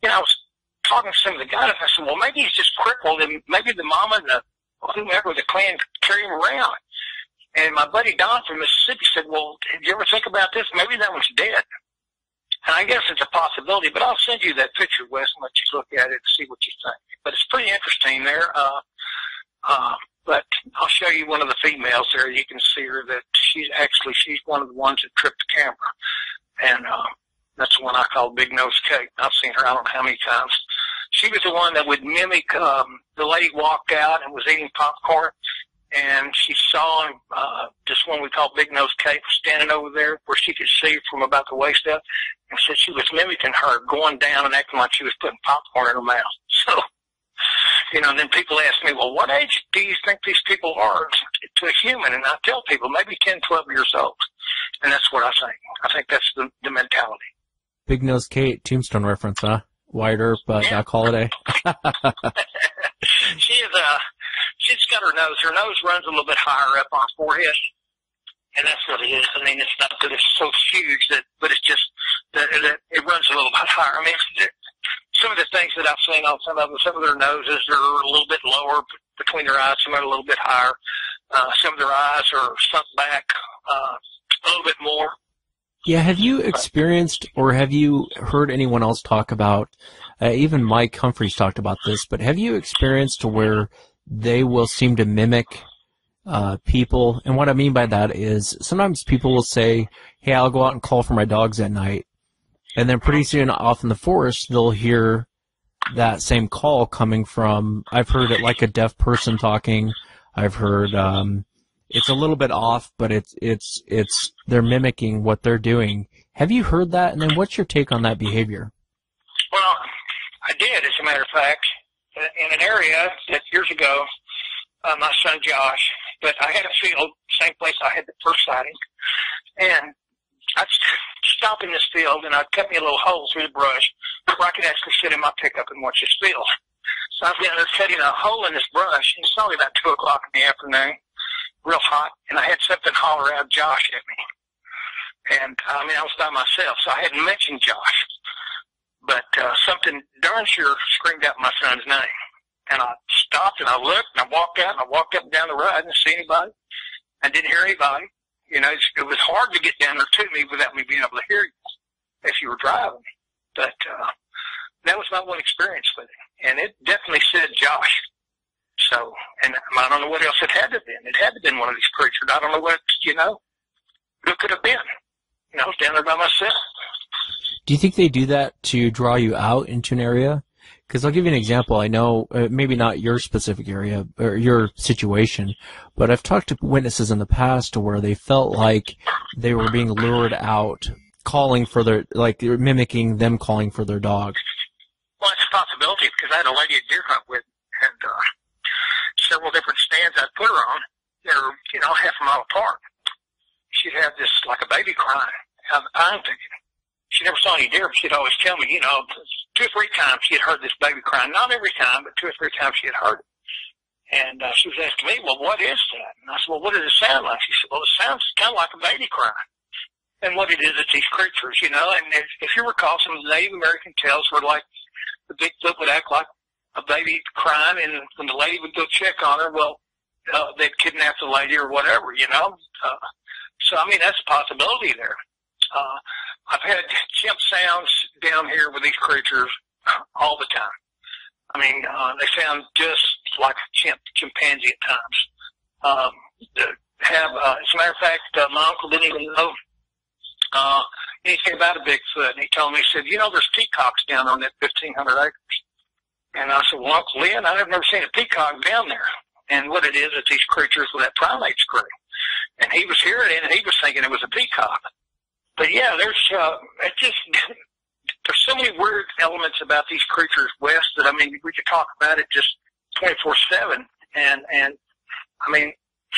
I was talking to some of the guys, and I said, well, maybe he's just crippled, and maybe the mama and the whomever the clan carry him around. And my buddy Don from Mississippi said, well, did you ever think about this? Maybe that one's dead. And I guess it's a possibility, but I'll send you that picture, Wes, and let you look at it and see what you think. But it's pretty interesting there. But I'll show you one of the females there. You can see her that she's one of the ones that tripped the camera. And that's the one I call Big Nose Kate. I've seen her I don't know how many times. She was the one that would mimic, the lady walked out and was eating popcorn, and she saw this one we call Big Nose Kate standing over there where she could see from about the waist up, and said she was mimicking her, going down and acting like she was putting popcorn in her mouth. So, and then people ask me, well, what age do you think these people are to a human? And I tell people maybe 10, 12 years old. And that's what I think. I think that's the mentality. Big Nose Kate, Tombstone reference, huh? Wyatt Earp, Doc Holliday. she's got her nose. Her nose runs a little bit higher up on her forehead, and that's what it is. I mean, it's not that it's so huge, but it's just that it runs a little bit higher. I mean, some of the things that I've seen on some of them, some of their noses are a little bit lower between their eyes, some are a little bit higher. Some of their eyes are sunk back a little bit more. Yeah, have you experienced or have you heard anyone else talk about, even Mike Humphreys talked about this, but have you experienced to where they will seem to mimic people? And what I mean by that is sometimes people will say, hey, I'll go out and call for my dogs at night. And then pretty soon off in the forest, they'll hear that same call coming from, I've heard it like a deaf person talking. I've heard it's a little bit off, but it's they're mimicking what they're doing. Have you heard that? And then what's your take on that behavior? Well, I did, as a matter of fact, in an area that years ago, my son Josh, but I had a field, same place I had the first sighting, and I'd stop in this field and I'd cut me a little hole through the brush where I could actually sit in my pickup and watch this field. So I've been cutting a hole in this brush, and it's only about 2 o'clock in the afternoon, real hot, and I had something holler out Josh at me. And, I mean, I was by myself, so I hadn't mentioned Josh. But something darn sure screamed out my son's name. And I stopped, and I looked, and I walked out, and I walked up and down the road. I didn't see anybody. I didn't hear anybody. You know, it was hard to get down there to me without me being able to hear you if you were driving. But that was my one experience with it. And it definitely said Josh. So, and I don't know what else it had to have been. It had to have been one of these creatures. I don't know what, who could have been. I was down there by myself. Do you think they do that to draw you out into an area? Because I'll give you an example. I know, maybe not your specific area or your situation, but I've talked to witnesses in the past to where they felt like they were being lured out, calling for their, like mimicking them calling for their dog. Well, it's a possibility because I had a lady at deer hunt with, and several different stands I'd put her on. They're, half a mile apart. She'd have this, like a baby crying. I'm thinking, she never saw any deer, but she'd always tell me, 2 or 3 times she had heard this baby crying. Not every time, but 2 or 3 times she had heard it. And she was asking me, well, what is that? And I said, well, what does it sound like? She said, well, it sounds kind of like a baby crying. And what it is, it's these creatures, and if you recall, some of the Native American tales were like the Bigfoot would act like a baby crying, and when the lady would go check on her, well, they'd kidnap the lady or whatever, So, I mean, that's a possibility there. I've had chimp sounds down here with these creatures all the time. I mean, they sound just like a chimpanzee at times. As a matter of fact, my uncle didn't even know anything about a Bigfoot, and he told me, he said, there's peacocks down on that 1,500 acres. And I said, well, Uncle Lynn, I've never seen a peacock down there. And what it is, it's these creatures with that primate scream. And he was hearing it, and he was thinking it was a peacock. But yeah, there's so many weird elements about these creatures, Wes, that, I mean, we could talk about it just 24/7. And I mean,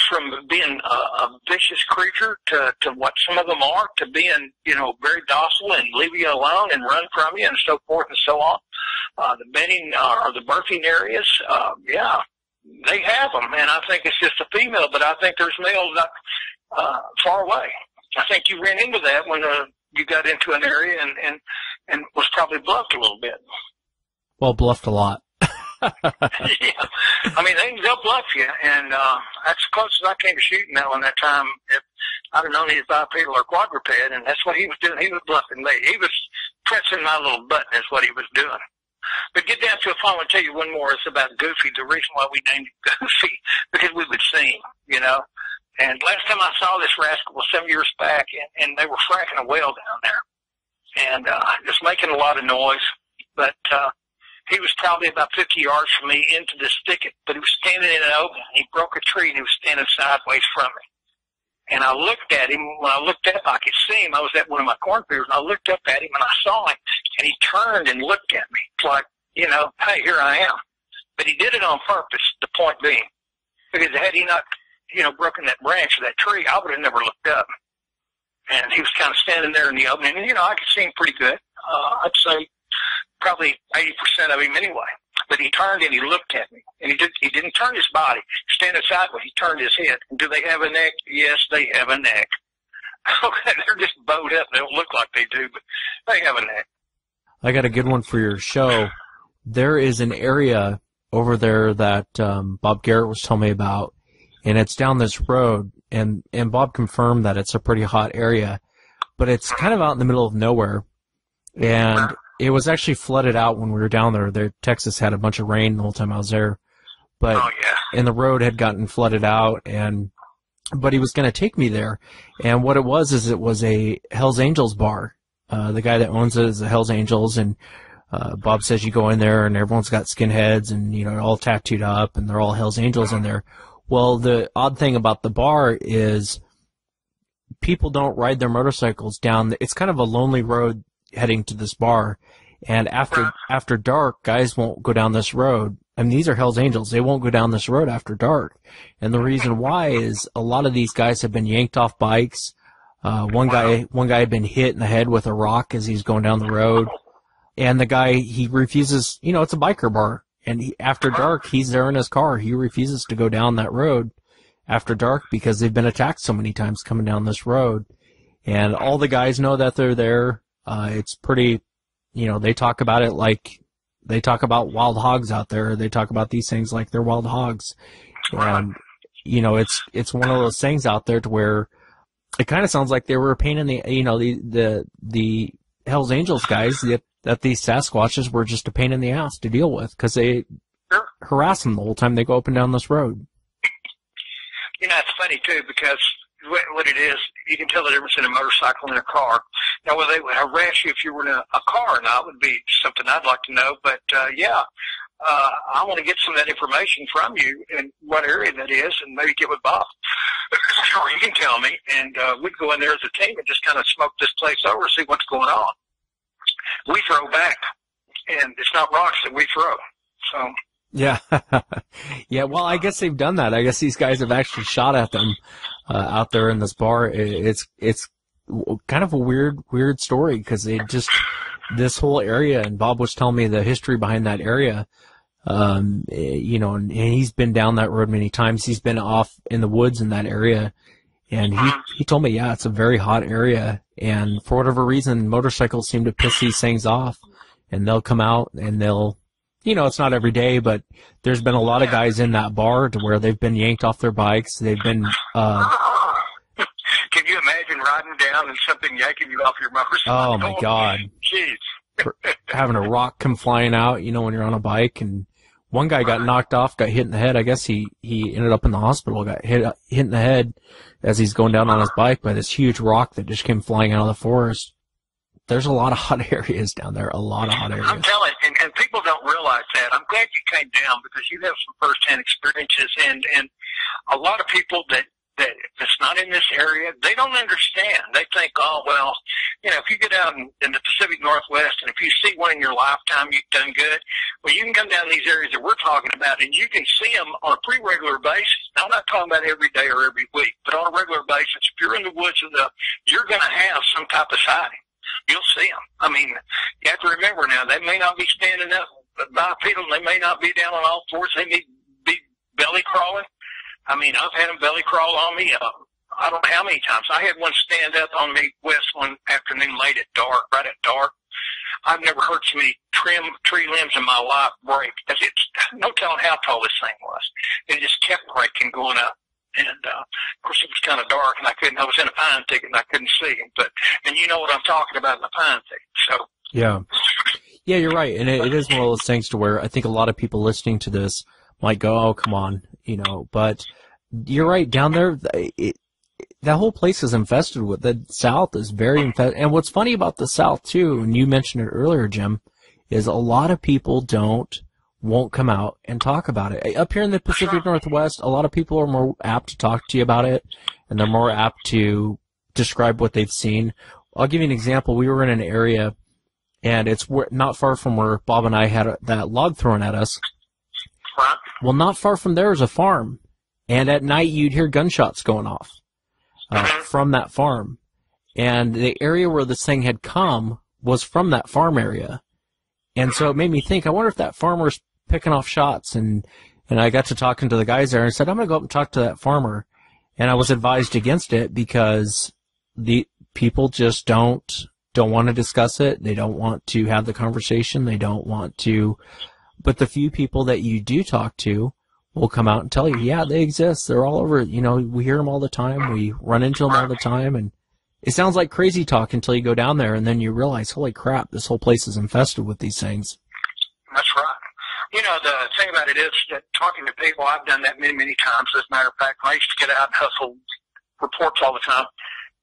from being a vicious creature to what some of them are, to being, very docile and leave you alone and run from you and so forth and so on. The bedding or the birthing areas, they have them, and I think it's just a female, but I think there's males not far away. I think you ran into that when you got into an area and was probably bluffed a little bit. Well, bluffed a lot. Yeah. I mean, they'll bluff you, and that's as close as I came to shooting that one that time. If I'd have known he was bipedal or quadruped, and that's what he was doing. He was bluffing me. He was pressing my little button is what he was doing. But get down to a phone and tell you one more. It's about Goofy. The reason why we named him Goofy, because we would see him, And last time I saw this rascal was some years back, and they were fracking a well down there. And just making a lot of noise. But he was probably about 50 yards from me into this thicket, but he was standing in an open. He broke a tree, and he was standing sideways from me. And I looked at him. When I looked up, I could see him. I was at one of my cornfields, and I looked up at him, and I saw him, and he turned and looked at me. It's like, hey, here I am. But he did it on purpose, the point being. Because had he not, broken that branch of that tree, I would have never looked up. And he was kind of standing there in the opening, and, I could see him pretty good. I'd say probably 80% of him anyway. But he turned and he looked at me. And he didn't turn his body. Standing sideways, he turned his head. And do they have a neck? Yes, they have a neck. Okay, they're just bowed up. They don't look like they do, but they have a neck. I got a good one for your show. There is an area over there that Bob Garrett was telling me about, and it's down this road, and Bob confirmed that it's a pretty hot area, but it's kind of out in the middle of nowhere, and it was actually flooded out when we were down there. Texas had a bunch of rain the whole time I was there, but and the road had gotten flooded out, but he was going to take me there, and what it was is it was a Hells Angels bar. The guy that owns it is the Hells Angels, and Bob says you go in there and everyone's got skinheads and, you know, all tattooed up and they're all Hells Angels in there. Well, the odd thing about the bar is people don't ride their motorcycles down. It's kind of a lonely road heading to this bar. And after dark, guys won't go down this road. I mean, these are Hells Angels. They won't go down this road after dark. And the reason why is a lot of these guys have been yanked off bikes. One guy had been hit in the head with a rock as he's going down the road. And the guy, he refuses, you know, it's a biker bar. And after dark, he's there in his car. He refuses to go down that road after dark because they've been attacked so many times coming down this road. And all the guys know that they're there. It's pretty, you know, they talk about it like they talk about wild hogs out there. They talk about these things like they're wild hogs. And, you know, it's one of those things out there to where it kind of sounds like they were a pain in the, you know, the Hells Angels guys, that these Sasquatches were just a pain in the ass to deal with because they harass them the whole time they go up and down this road. You know, it's funny, too, because what it is, you can tell the difference in a motorcycle and a car. Now, whether they would harass you if you were in a car or not would be something I'd like to know. But, I want to get some of that information from you and what area that is and maybe get with Bob. Or you can tell me, and we'd go in there as a team and just kind of smoke this place over and see what's going on. We throw back, and it's not rocks that we throw. So yeah, yeah. Well, I guess they've done that. I guess these guys have actually shot at them out there in this bar. It's kind of a weird story because this whole area, and Bob was telling me the history behind that area. You know, and he's been down that road many times. He's been off in the woods in that area. And he told me, yeah, it's a very hot area. And for whatever reason, motorcycles seem to piss these things off. And they'll come out and they'll, you know, it's not every day, but there's been a lot of guys in that bar to where they've been yanked off their bikes. They've been, Can you imagine riding down and something yanking you off your motorcycle? Oh my God. Jeez. Having a rock come flying out, you know, when you're on a bike. And one guy got knocked off, got hit in the head. I guess he ended up in the hospital, got hit in the head as he's going down on his bike by this huge rock that just came flying out of the forest. There's a lot of hot areas down there, a lot of hot areas. I'm telling you, and people don't realize that. I'm glad you came down because you have some first-hand experiences, and a lot of people that's not in this area, they don't understand. They think, oh, well, you know, if you get out in the Pacific Northwest and if you see one in your lifetime, you've done good. Well, you can come down to these areas that we're talking about, and you can see them on a pretty regular basis. Now, I'm not talking about every day or every week, but on a regular basis. If you're in the woods, you're going to have some type of sighting. You'll see them. I mean, you have to remember now, they may not be standing up bipedal. They may not be down on all fours. They may be belly crawling. I mean, I've had them belly crawl on me. I don't know how many times. I had one stand up on me west one afternoon late at dark, right at dark. I've never heard so many tree limbs in my life break. It's no telling how tall this thing was. It just kept breaking, going up. And, of course, it was kind of dark, and I was in a pine thicket, and I couldn't see him. And you know what I'm talking about in the pine thicket, so. Yeah. Yeah, you're right. And it is one of those things to where I think a lot of people listening to this might go, oh, come on, you know. But you're right. Down there, that whole place is infested with. The South is very infested. And what's funny about the South, too, and you mentioned it earlier, Jim, is a lot of people won't come out and talk about it. Up here in the Pacific Northwest, a lot of people are more apt to talk to you about it, and they're more apt to describe what they've seen. I'll give you an example. We were in an area, and it's not far from where Bob and I had that log thrown at us. Well, not far from there is a farm, and at night you'd hear gunshots going off from that farm. And the area where this thing had come was from that farm area. And so it made me think, I wonder if that farmer's picking off shots, and I got to talking to the guys there and said, I'm going to go up and talk to that farmer. And I was advised against it because the people just don't want to discuss it. They don't want to have the conversation. They don't want to. But the few people that you do talk to will come out and tell you, yeah, they exist. They're all over. You know, we hear them all the time. We run into them all the time. And it sounds like crazy talk until you go down there, and then you realize, holy crap, this whole place is infested with these things. That's right. You know, the thing about it is that talking to people, I've done that many, many times. As a matter of fact, I used to get out and hustle reports all the time.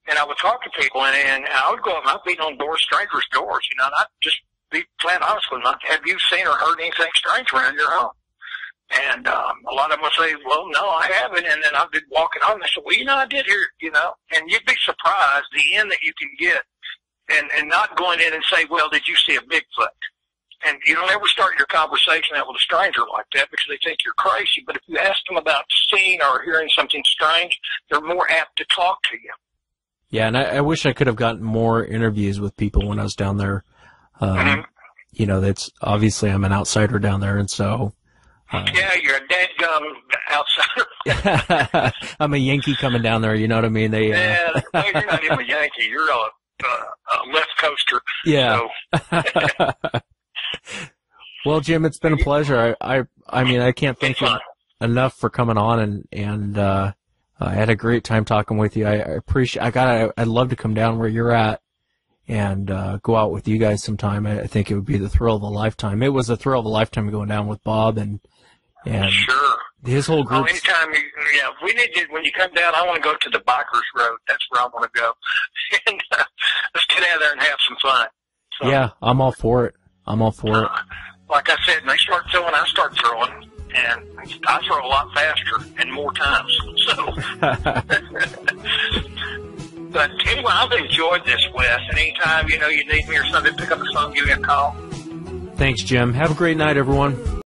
And I would talk to people, and I would go up and I'd beat on doors, strangers' doors, you know, and I'd just be flat honest with them. Have you seen or heard anything strange around your home? And a lot of them would say, well, no, I haven't. And then I'd be walking on, and they said, well, you know, I did hear, you know. And you'd be surprised the end that you can get, and not going in and say, well, did you see a Bigfoot? And you don't ever start your conversation out with a stranger like that because they think you're crazy. But if you ask them about seeing or hearing something strange, they're more apt to talk to you. Yeah, and I wish I could have gotten more interviews with people when I was down there. You know, that's obviously I'm an outsider down there, and so. Yeah, you're a dadgum outsider. I'm a Yankee coming down there, you know what I mean? Yeah, no, you're not even a Yankee. You're a left coaster. Yeah. So. Well, Jim, it's been a pleasure. I mean, I can't thank you enough for coming on, and I had a great time talking with you. I appreciate. I'd love to come down where you're at and go out with you guys sometime. I think it would be the thrill of a lifetime. It was a thrill of a lifetime going down with Bob and sure. His whole group. Oh, anytime we need you, when you come down, I want to go to the Bikers Road. That's where I want to go. And let's get out there and have some fun. So, yeah, I'm all for it. Like I said, they start throwing, I start throwing, and I throw a lot faster and more times. So, but anyway, I've enjoyed this, Wes. And anytime, you know, you need me or something, pick up the phone, give me a call. Thanks, Jim. Have a great night, everyone.